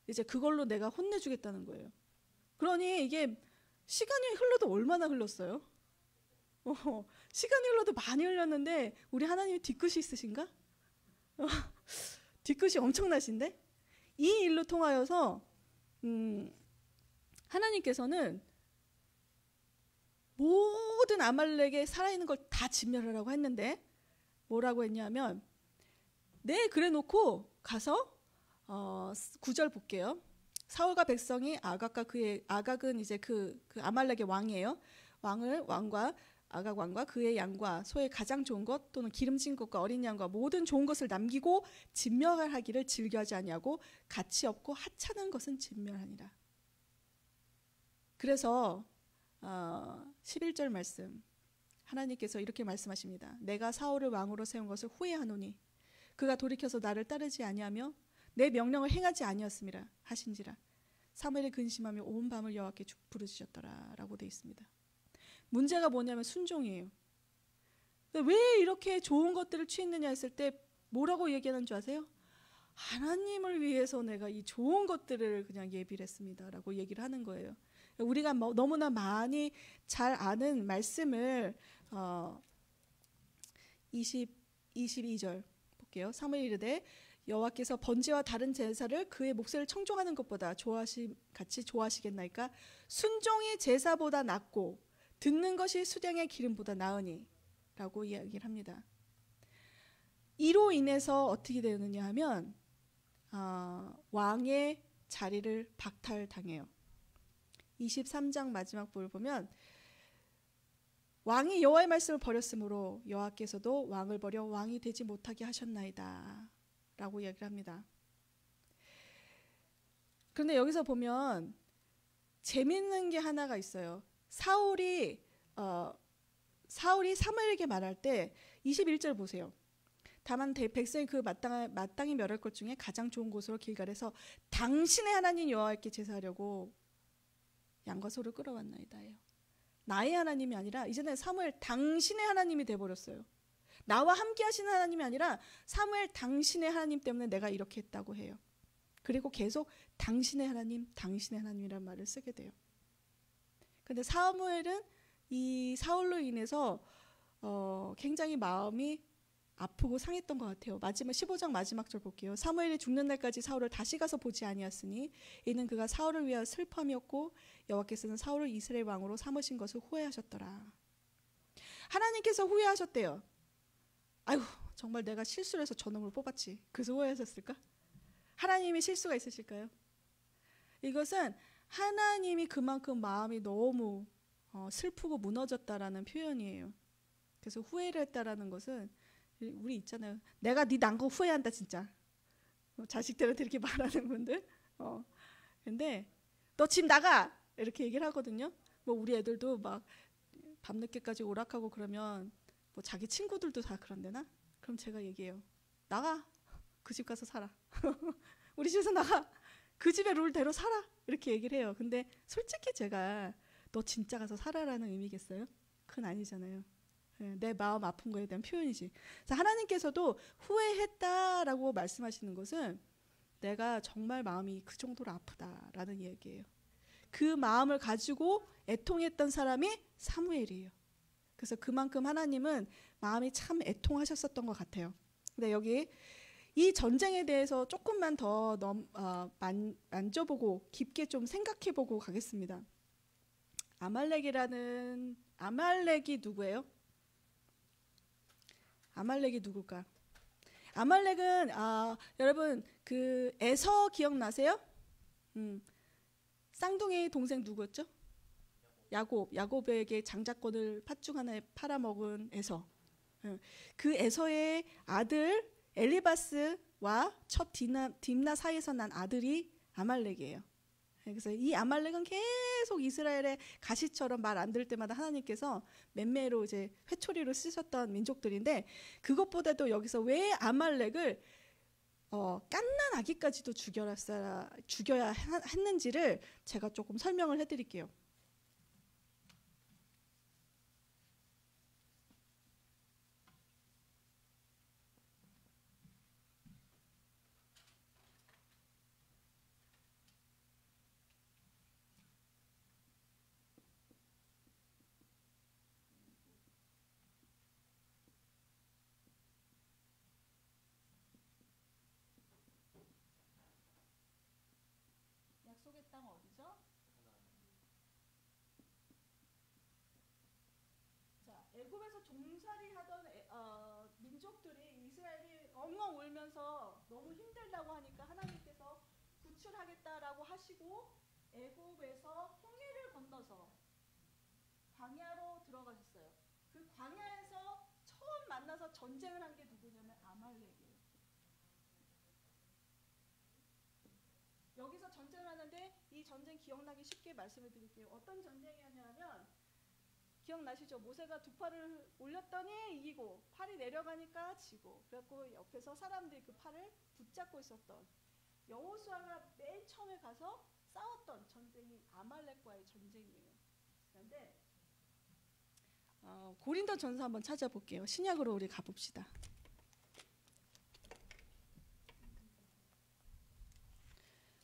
이제 그걸로 내가 혼내주겠다는 거예요. 그러니 이게 시간이 흘러도 얼마나 흘렀어요? 시간이 흘러도 많이 흘렀는데 우리 하나님이 뒤끝이 있으신가? 뒤끝이 엄청나신데? 이 일로 통하여서 하나님께서는 모든 아말렉에 살아있는 걸 다 진멸하라고 했는데 뭐라고 했냐면 그래 놓고 가서 9절 볼게요. 사울과 백성이 아각은 이제 그 아말렉의 왕이에요. 아각 왕과 그의 양과 소의 가장 좋은 것 또는 기름진 것과 어린 양과 모든 좋은 것을 남기고 진멸하기를 즐겨하지 아니하고 가치 없고 하찮은 것은 진멸하니라. 그래서 11절 말씀 하나님께서 이렇게 말씀하십니다. 내가 사울을 왕으로 세운 것을 후회하노니 그가 돌이켜서 나를 따르지 아니하며 내 명령을 행하지 아니었음이라 하신지라. 사무엘이 근심하며 온 밤을 여호와께 부르짖었더라 라고 되어 있습니다. 문제가 뭐냐면 순종이에요. 왜 이렇게 좋은 것들을 취했느냐 했을 때 뭐라고 얘기하는 줄 아세요? 하나님을 위해서 내가 이 좋은 것들을 그냥 예비를 했습니다 라고 얘기를 하는 거예요. 우리가 너무나 많이 잘 아는 말씀을 22절 볼게요. 사무엘이 이르되 여호와께서 번제와 다른 제사를 그의 목소리를 청종하는 것보다 같이 좋아하시겠나이까? 순종이 제사보다 낫고 듣는 것이 수량의 기름보다 나으니 라고 이야기를 합니다. 이로 인해서 어떻게 되느냐 하면 왕의 자리를 박탈당해요. 23장 마지막 부분을 보면 왕이 여호와의 말씀을 버렸으므로 여호와께서도 왕을 버려 왕이 되지 못하게 하셨나이다 라고 이야기를 합니다. 그런데 여기서 보면 재밌는 게 하나가 있어요. 사울이 사무엘에게 말할 때 21절 보세요. 다만 백성이 그 마땅히 멸할 것 중에 가장 좋은 곳으로 길갈에서 당신의 하나님 여호와께 제사하려고 양과 소를 끌어왔나이다예요. 나의 하나님이 아니라 이제는 사무엘 당신의 하나님이 돼버렸어요. 나와 함께 하시는 하나님이 아니라 사무엘 당신의 하나님 때문에 내가 이렇게 했다고 해요. 그리고 계속 당신의 하나님, 당신의 하나님이란 말을 쓰게 돼요. 근데 사무엘은 이 사울로 인해서 굉장히 마음이 아프고 상했던 것 같아요. 마지막 15장 마지막 절 볼게요. 사무엘이 죽는 날까지 사울을 다시 가서 보지 아니하였으니 이는 그가 사울을 위하여 슬픔이었고 여호와께서는 사울을 이스라엘 왕으로 삼으신 것을 후회하셨더라. 하나님께서 후회하셨대요. 아이고 정말 내가 실수를 해서 저놈을 뽑았지. 그래서 후회하셨을까? 하나님이 실수가 있으실까요? 이것은 하나님이 그만큼 마음이 너무 슬프고 무너졌다라는 표현이에요. 그래서 후회를 했다라는 것은 우리 있잖아요. 내가 네 난 거 후회한다 진짜. 자식들한테 이렇게 말하는 분들. 근데 너 집 나가 이렇게 얘기를 하거든요. 뭐 우리 애들도 막 밤늦게까지 오락하고 그러면 뭐 자기 친구들도 다 그런데나? 그럼 제가 얘기해요. 나가. 그 집 가서 살아. 우리 집에서 나가. 그 집의 룰대로 살아. 이렇게 얘기를 해요. 근데 솔직히 제가 너 진짜 가서 살아라는 의미겠어요? 그건 아니잖아요. 내 마음 아픈 거에 대한 표현이지. 그래서 하나님께서도 후회했다라고 말씀하시는 것은 내가 정말 마음이 그 정도로 아프다라는 얘기예요. 그 마음을 가지고 애통했던 사람이 사무엘이에요. 그래서 그만큼 하나님은 마음이 참 애통하셨었던 것 같아요. 근데 여기 이 전쟁에 대해서 조금만 더 만져보고 깊게 좀 생각해보고 가겠습니다. 아말렉이 누구예요? 아말렉이 누굴까? 아말렉은 여러분 그 에서 기억나세요? 쌍둥이 동생 누구였죠? 야곱에게 장자권을 팥중 하나에 팔아먹은 에서. 그 에서의 아들 엘리바스와 첩 딥나 사이에서 난 아들이 아말렉이에요. 그래서 이 아말렉은 계속 이스라엘의 가시처럼 말 안 들을 때마다 하나님께서 맴매로 이제 회초리로 쓰셨던 민족들인데, 그것보다도 여기서 왜 아말렉을 갓난 아기까지도 죽여야 했는지를 제가 조금 설명을 해드릴게요. 약속의 땅 어디죠? 자, 애굽에서 종살이하던 민족들이 이스라엘이 엉엉 울면서 너무 힘들다고 하니까 하나님께서 구출하겠다라고 하시고 애굽에서 홍해를 건너서 광야로 들어가셨어요. 그 광야에서 처음 만나서 전쟁을 한 게 누구냐면 아말렉이에요. 여기서 전쟁을 하는데 이 전쟁 기억나기 쉽게 말씀을 드릴게요. 어떤 전쟁이었냐면 기억나시죠? 모세가 두 팔을 올렸더니 이기고 팔이 내려가니까 지고, 그래갖고 옆에서 사람들이 그 팔을 붙잡고 있었던 여호수아가 맨 처음에 가서 싸웠던 전쟁이 아말렉과의 전쟁이에요. 그런데 고린도 전서 한번 찾아볼게요. 신약으로 우리 가봅시다.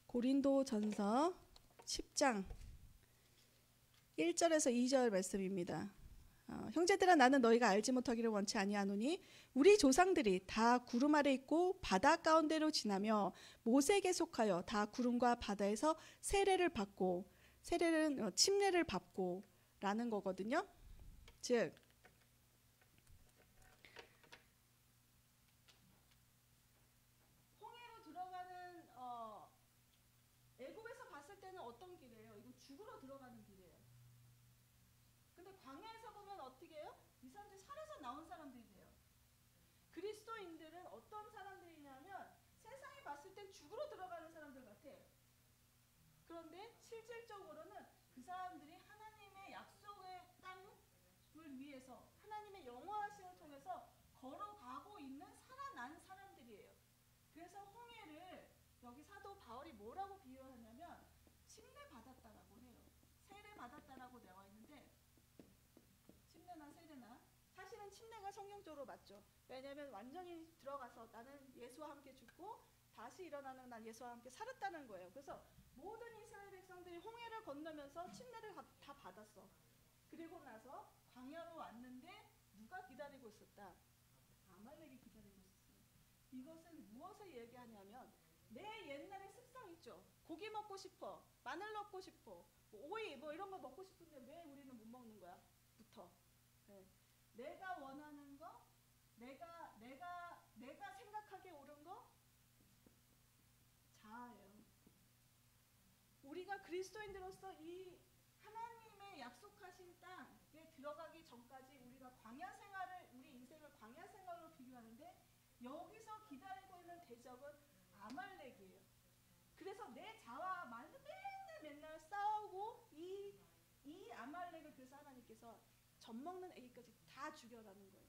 고린도 전서 10장 1절에서 2절 말씀입니다. 형제들아 나는 너희가 알지 못하기를 원치 아니하노니 우리 조상들이 다 구름 아래 있고 바다 가운데로 지나며 모세에게 속하여 다 구름과 바다에서 세례를 받고, 세례는 침례를 받고 라는 거거든요. 즉 홍해로 들어가는 애굽에서 봤을 때는 어떤 길이에요? 이거 죽으러 들어가는 길이에요. 근데 광야에서 보면 어떻게 해요? 이 사람들이 살아서 나온 사람들이에요. 그리스도인들은 어떤 사람들이냐면 세상이 봤을 땐 죽으러 들어가는 사람들 같아. 그런데 실질적으로는 그 사람들이 하나님의 약속의 땅을 위해서 하나님의 영원하심을 통해서 걸어가고 있는 살아난 사람들이에요. 그래서 홍해를 여기 사도 바울이 뭐라고 비유하냐면 침례 받았다라고 해요. 세례 받았다라고 나와 있는데, 침례나 세례나 사실은 침례가 성경적으로 맞죠. 왜냐하면 완전히 들어가서 나는 예수와 함께 죽고 다시 일어나는 난 예수와 함께 살았다는 거예요. 그래서 모든 이스라엘 백성들이 홍해를 건너면서 침례를 다 받았어. 그리고 나서 광야로 왔는데 누가 기다리고 있었다? 아말렉이 기다리고 있었어요. 이것은 무엇을 얘기하냐면 내 옛날의 습성 있죠. 고기 먹고 싶어, 마늘 먹고 싶어, 오이 뭐 이런 거 먹고 싶은데 왜 우리는 못 먹는 거야? 부터. 네. 내가 원하는 거, 내가 생각하기에 옳은 거, 자아예요. 우리가 그리스도인들로서 이 하나님의 약속하신 땅에 들어가기 전까지 우리가 광야 생활을, 우리 인생을 광야 생활로 비교하는데 여기서 기다리고 있는 대적은 아말렉이에요. 그래서 내 자아와 맨날 싸우고 이 아말렉을, 그래서 하나님께서 젖 먹는 애기까지 다 죽여라는 거예요.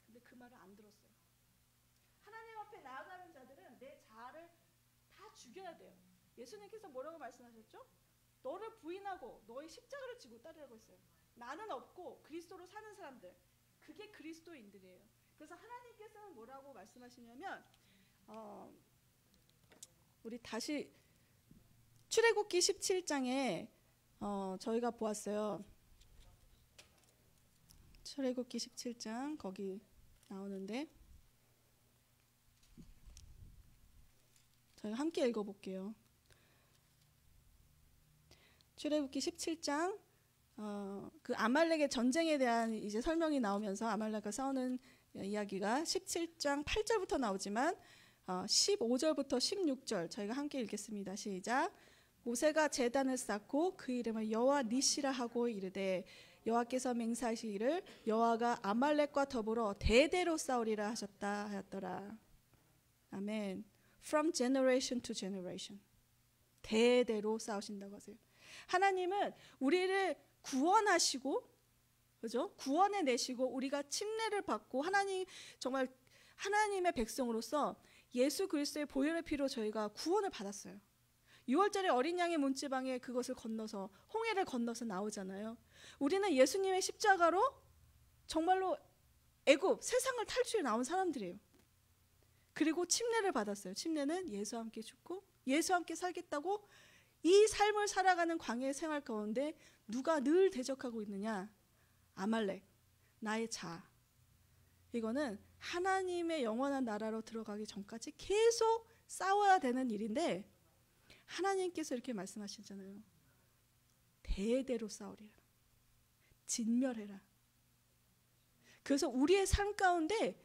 근데 그 말을 안 들었어요. 하나님 앞에 나아가는 자들은 내 자아를 다 죽여야 돼요. 예수님께서 뭐라고 말씀하셨죠? 너를 부인하고 너의 십자가를 지고 따르라고 했어요. 나는 없고 그리스도로 사는 사람들, 그게 그리스도인들이에요. 그래서 하나님께서는 뭐라고 말씀하시냐면 우리 다시 출애굽기 17장에 저희가 보았어요. 출애굽기 17장 거기 나오는데 저희가 함께 읽어볼게요. 출애굽기 17장 그 아말렉의 전쟁에 대한 이제 설명이 나오면서 아말렉과 싸우는 이야기가 17장 8절부터 나오지만 15절부터 16절 저희가 함께 읽겠습니다. 시작. 모세가 제단을 쌓고 그 이름을 여호와 니시라 하고 이르되 여호와께서 맹세하시기를 여호와가 아말렉과 더불어 대대로 싸우리라 하셨다 하였더라. 아멘. From generation to generation. 대대로 싸우신다고 하세요. 하나님은 우리를 구원하시고, 그죠? 구원해 내시고 우리가 침례를 받고 하나님 정말 하나님의 백성으로서 예수 그리스도의 보혈의 피로 저희가 구원을 받았어요. 6월절에 어린 양의 문지방에 그것을 건너서 홍해를 건너서 나오잖아요. 우리는 예수님의 십자가로 정말로 애굽 세상을 탈출해 나온 사람들이에요. 그리고 침례를 받았어요. 침례는 예수와 함께 죽고 예수와 함께 살겠다고 이 삶을 살아가는 광야의 생활 가운데 누가 늘 대적하고 있느냐? 아말렉, 나의 자아. 이거는 하나님의 영원한 나라로 들어가기 전까지 계속 싸워야 되는 일인데 하나님께서 이렇게 말씀하시잖아요. 대대로 싸우리라. 진멸해라. 그래서 우리의 삶 가운데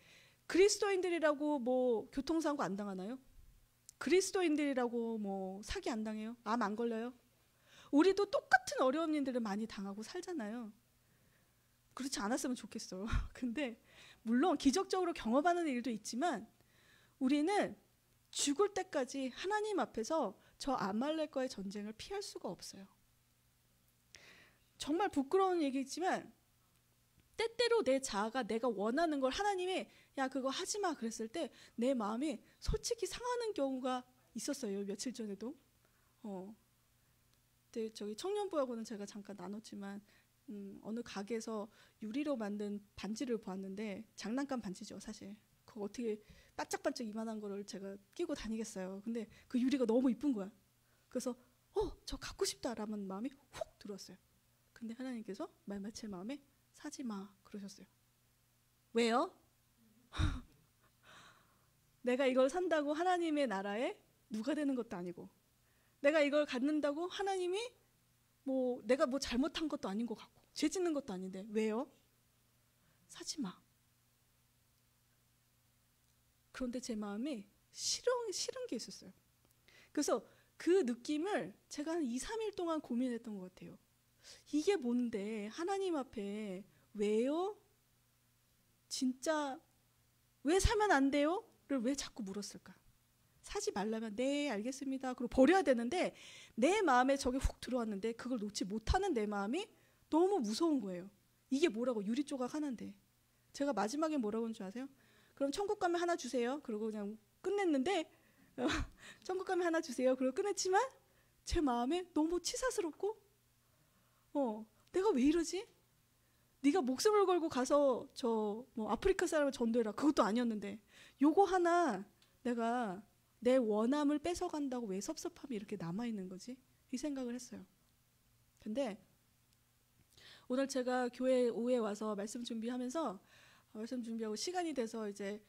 그리스도인들이라고 뭐 교통사고 안 당하나요? 그리스도인들이라고 뭐 사기 안 당해요? 암 안 걸려요? 우리도 똑같은 어려운 일들을 많이 당하고 살잖아요. 그렇지 않았으면 좋겠어요. 근데 물론 기적적으로 경험하는 일도 있지만 우리는 죽을 때까지 하나님 앞에서 저 아말렉과의 전쟁을 피할 수가 없어요. 정말 부끄러운 얘기지만 때때로 내 자아가 내가 원하는 걸 하나님이 야 그거 하지마 그랬을 때 내 마음이 솔직히 상하는 경우가 있었어요. 며칠 전에도. 근데 저기 청년부하고는 제가 잠깐 나눴지만 어느 가게에서 유리로 만든 반지를 보았는데 장난감 반지죠 사실. 그거 어떻게 반짝반짝 이만한 거를 제가 끼고 다니겠어요. 근데 그 유리가 너무 이쁜 거야. 그래서 저 갖고 싶다라는 마음이 훅 들었어요. 근데 하나님께서 말말 제 마음에 사지 마 그러셨어요. 왜요? 내가 이걸 산다고 하나님의 나라에 누가 되는 것도 아니고 내가 이걸 갖는다고 하나님이 뭐 내가 뭐 잘못한 것도 아닌 것 같고 죄 짓는 것도 아닌데 왜요? 사지 마. 그런데 제 마음에 싫은 게 있었어요. 그래서 그 느낌을 제가 한 2, 3일 동안 고민했던 것 같아요. 이게 뭔데 하나님 앞에 왜요? 진짜 왜 사면 안 돼요? 를 왜 자꾸 물었을까? 사지 말라면 네 알겠습니다. 그리고 버려야 되는데 내 마음에 저게 훅 들어왔는데 그걸 놓지 못하는 내 마음이 너무 무서운 거예요. 이게 뭐라고 유리 조각 하나인데 제가 마지막에 뭐라고 한 줄 아세요? 그럼 천국 가면 하나 주세요. 그러고 그냥 끝냈는데 천국 가면 하나 주세요. 그러고 끝냈지만 제 마음에 너무 치사스럽고 내가 왜 이러지? 네가 목숨을 걸고 가서 저 뭐 아프리카 사람을 전도해라 그것도 아니었는데 요거 하나 내가 내 원함을 뺏어간다고 왜 섭섭함이 이렇게 남아있는 거지? 이 생각을 했어요. 근데 오늘 제가 교회 오후에 와서 말씀 준비하면서 말씀 준비하고 시간이 돼서 이제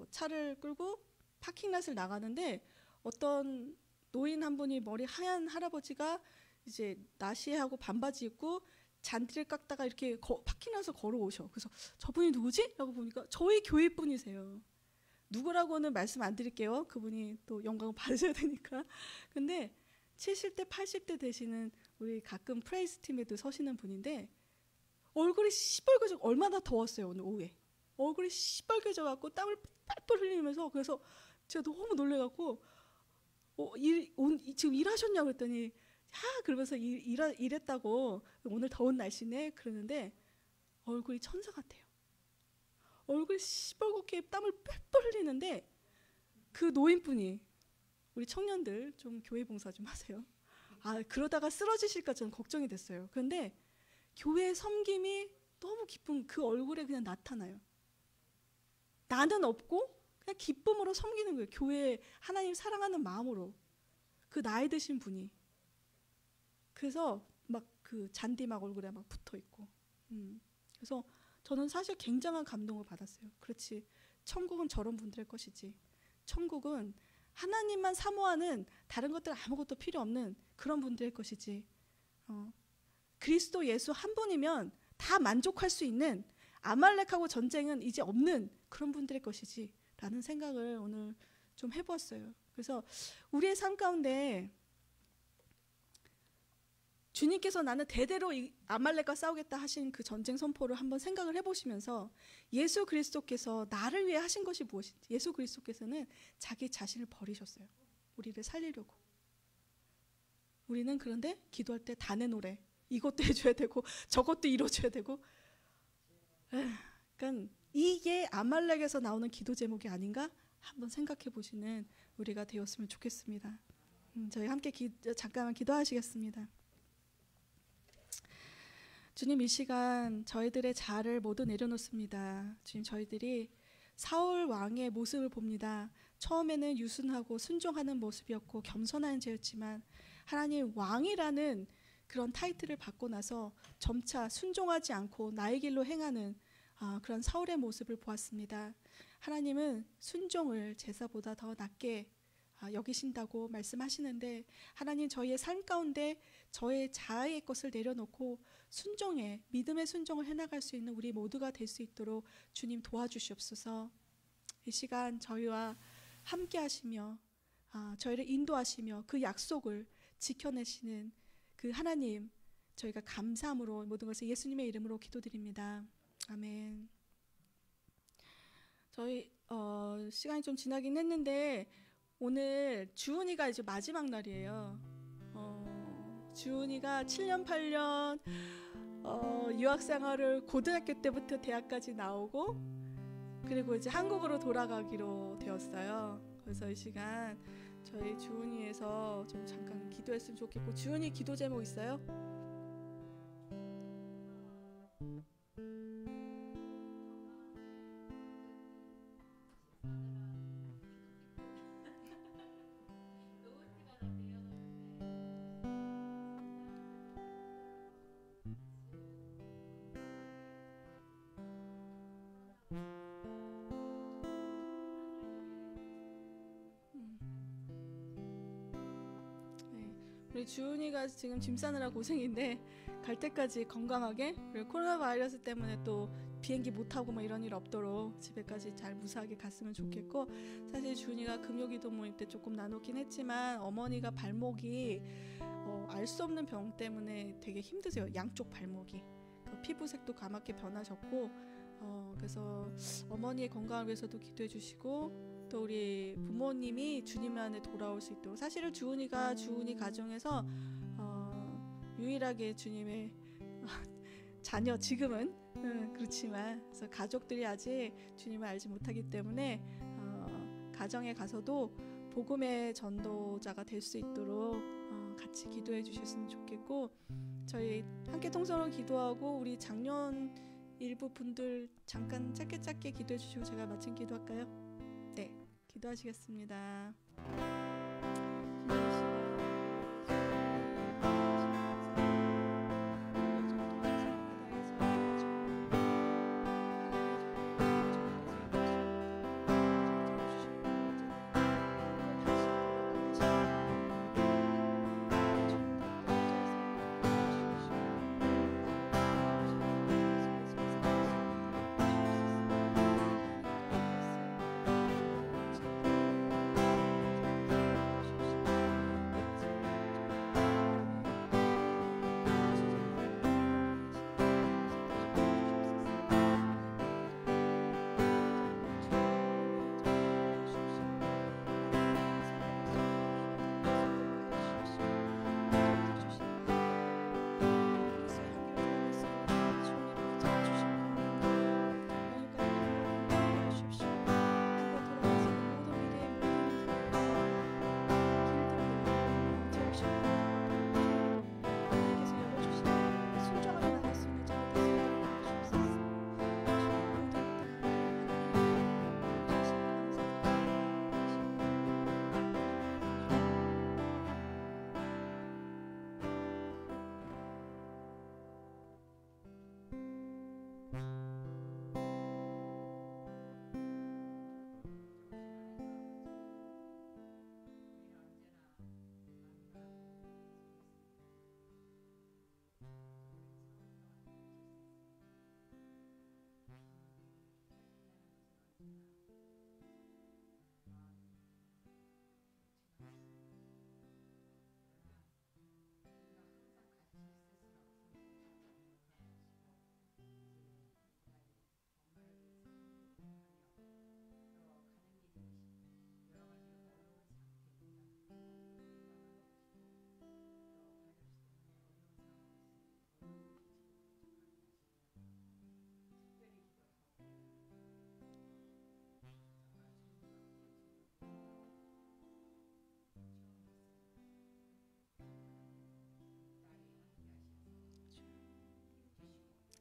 차를 끌고 파킹랏을 나가는데 어떤 노인 한 분이 머리 하얀 할아버지가 이제 나시하고 반바지 입고 잔디를 깎다가 이렇게 파킹랏을 걸어오셔. 그래서 저분이 누구지? 라고 보니까 저희 교회 분이세요. 누구라고는 말씀 안 드릴게요. 그분이 또 영광을 받으셔야 되니까. 근데 70대 80대 되시는 우리 가끔 프레이즈 팀에도 서시는 분인데 얼굴이 시뻘개져. 얼마나 더웠어요 오늘 오후에. 얼굴이 시뻘개져 갖고 땀을 뻘뻘 흘리면서, 그래서 제가 너무 놀래갖고 지금 일하셨냐고 그랬더니 그러면서 일했다고, 오늘 더운 날씨네 그러는데 얼굴이 천사 같아요. 얼굴이 시뻘겋게 땀을 뻘뻘 흘리는데 그 노인분이 우리 청년들 좀 교회 봉사 좀 하세요. 그러다가 쓰러지실까 저는 걱정이 됐어요. 그런데 교회 섬김이 너무 기쁜 그 얼굴에 그냥 나타나요. 나는 없고 그냥 기쁨으로 섬기는 거예요. 교회 하나님 사랑하는 마음으로. 그 나이 드신 분이. 그래서 막 그 잔디 막 얼굴에 막 붙어 있고. 그래서 저는 사실 굉장한 감동을 받았어요. 그렇지. 천국은 저런 분들의 것이지. 천국은 하나님만 사모하는 다른 것들 아무것도 필요 없는 그런 분들의 것이지. 그리스도 예수 한 분이면 다 만족할 수 있는, 아말렉하고 전쟁은 이제 없는 그런 분들의 것이지 라는 생각을 오늘 좀 해보았어요. 그래서 우리의 삶 가운데 주님께서 나는 대대로 이 아말렉과 싸우겠다 하신 그 전쟁 선포를 한번 생각을 해보시면서 예수 그리스도께서 나를 위해 하신 것이 무엇인지. 예수 그리스도께서는 자기 자신을 버리셨어요. 우리를 살리려고. 우리는 그런데 기도할 때 다 내놓으래. 이것도 해줘야 되고 저것도 이뤄줘야 되고. 그러니까 이게 아말렉에서 나오는 기도 제목이 아닌가 한번 생각해 보시는 우리가 되었으면 좋겠습니다. 저희 함께 잠깐만 기도하시겠습니다. 주님, 이 시간 저희들의 자아를 모두 내려놓습니다. 주님, 저희들이 사울 왕의 모습을 봅니다. 처음에는 유순하고 순종하는 모습이었고 겸손한 죄였지만 하나님, 왕이라는 그런 타이틀을 받고 나서 점차 순종하지 않고 나의 길로 행하는 그런 사울의 모습을 보았습니다. 하나님은 순종을 제사보다 더 낮게 여기신다고 말씀하시는데, 하나님, 저희의 삶 가운데 저의 자아의 것을 내려놓고 순종에, 믿음의 순종을 해나갈 수 있는 우리 모두가 될 수 있도록 주님 도와주시옵소서. 이 시간 저희와 함께 하시며 저희를 인도하시며 그 약속을 지켜내시는 그 하나님, 저희가 감사함으로 모든 것을 예수님의 이름으로 기도드립니다. 아멘. 저희 시간이 좀 지나긴 했는데 오늘 주은이가 이제 마지막 날이에요. 주은이가 7년 8년 유학생활을 고등학교 때부터 대학까지 나오고 그리고 이제 한국으로 돌아가기로 되었어요. 그래서 이 시간 저희 주은이에서 좀 잠깐 기도했으면 좋겠고. 주은이 기도 제목 있어요? 우리 주은이가 지금 짐 싸느라 고생인데 갈 때까지 건강하게, 그리고 코로나 바이러스 때문에 또 비행기 못 타고 뭐 이런 일 없도록 집에까지 잘 무사하게 갔으면 좋겠고. 사실 주은이가 금요기도 모임 때 조금 나눴긴 했지만 어머니가 발목이 알 수 없는 병 때문에 되게 힘드세요. 양쪽 발목이. 피부색도 까맣게 변하셨고 그래서 어머니의 건강을 위해서도 기도해 주시고, 또 우리 부모님이 주님 안에 돌아올 수 있도록. 사실은 주은이 가정에서 유일하게 주님의 자녀, 지금은 그렇지만 그래서 가족들이 아직 주님을 알지 못하기 때문에 가정에 가서도 복음의 전도자가 될 수 있도록 같이 기도해 주셨으면 좋겠고. 저희 함께 통성으로 기도하고 우리 작년 일부 분들 잠깐 짧게 기도해 주시고 제가 마침 기도할까요? 네, 기도하시겠습니다.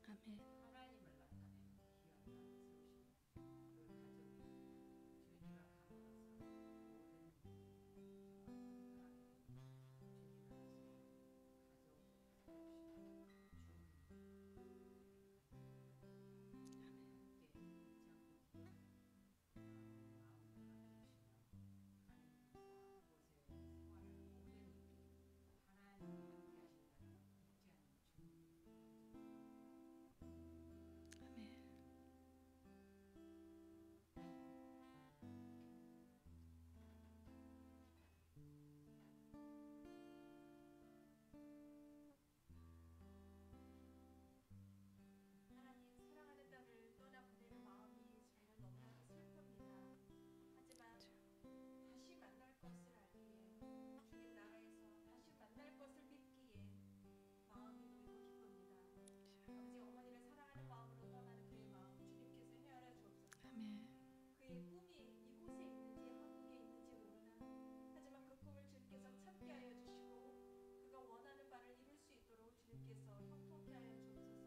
아멘. 하나님을 나타내는 귀한 땅에 세우시고 그 가족이 주님과 함으로써 모든 정말 건강하게 주님 안에서 가족 세우시고 함께 잊지 않고 기도하는 마음을 가지시며 가는 길과 그곳에 생활하는 모든 일이 하나님이 함께 하신다는 잊지 않는 주님 아멘. 하나님 사랑하는 땅을 떠나보내는 마음이 저희는 너무나 슬픕니다. 하지만 다시 만날 것을 알기에 주님 나라에서 다시 만날 것을 믿기에 마음이 놓이고 기쁩니다. 아버지 어머니를 사랑하는 마음으로 떠나는 그의 마음 주님께서 헤아려 주옵소서. 아멘. 그의 꿈이 이곳에 있는지 한국에 있는지 모르나 하지만 그 꿈을 주님께서 찾게 하여 주시고 그가 원하는 바를 이룰 수 있도록 주님께서 형통케 하여 주옵소서.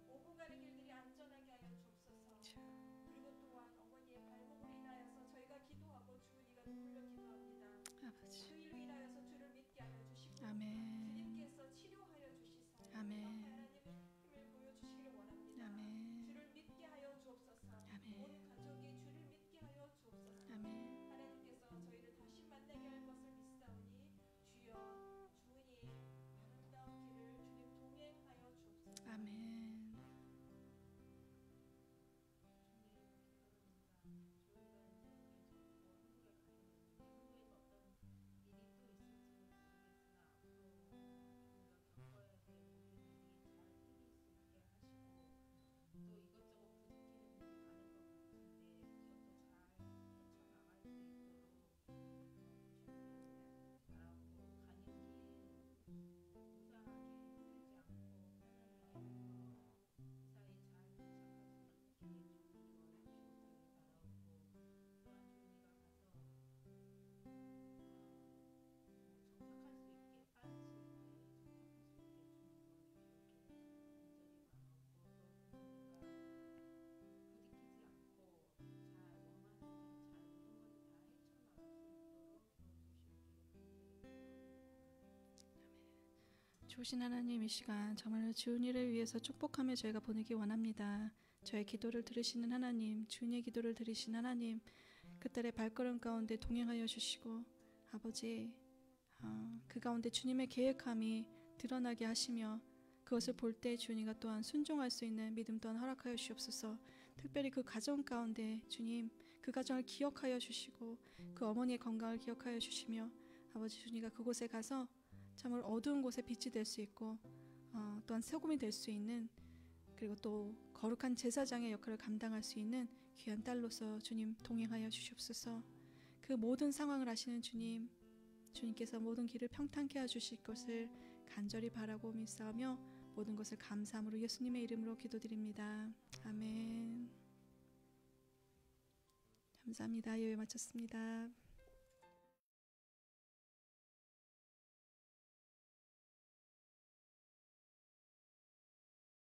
오고 가는 길들이 안전하게 하여 주옵소서. 그리고 또한 어머니의 발목으로 인하여서 저희가 기도하고 주은이가 눈물려 기도합니다. 아버지. 그 일로 인하여서 주를 믿게 하여 주시고 아멘. 주님께서 치료하여 주시사 아멘. 하나님의 힘을 보여주시기를 원합니다. 아멘. 주를 믿게 하여 주옵소서. 아멘. 온 가족이 주를 믿게 하여 주옵소서. 아멘. 하나님께서 저희를 다시 만나게 할 것을 믿사오니 주여 주은이 아름다운 길을 주님 동행하여 주옵소서. 아멘. 조이가 이제 한국에 가 있는데 한국에서 어떤 일이 또 있을지는 모르겠으나 앞으로 좋으신 하나님, 이 시간 정말 주은이를 위해서 축복하며 저희가 보내기 원합니다. 저의 기도를 들으시는 하나님, 주은이의 기도를 들으신 하나님, 그 딸의 발걸음 가운데 동행하여 주시고 아버지, 그 가운데 주님의 계획함이 드러나게 하시며 그것을 볼 때 주은이가 또한 순종할 수 있는 믿음 또한 허락하여 주시옵소서. 특별히 그 가정 가운데 주님, 그 가정을 기억하여 주시고 그 어머니의 건강을 기억하여 주시며 아버지, 주은이가 그곳에 가서 참으로 어두운 곳에 빛이 될 수 있고 또한 소금이 될 수 있는, 그리고 또 거룩한 제사장의 역할을 감당할 수 있는 귀한 딸로서 주님 동행하여 주시옵소서. 그 모든 상황을 아시는 주님, 주님께서 모든 길을 평탄케 해주실 것을 간절히 바라고 믿사오며 모든 것을 감사함으로 예수님의 이름으로 기도드립니다. 아멘. 감사합니다. 예배 마쳤습니다.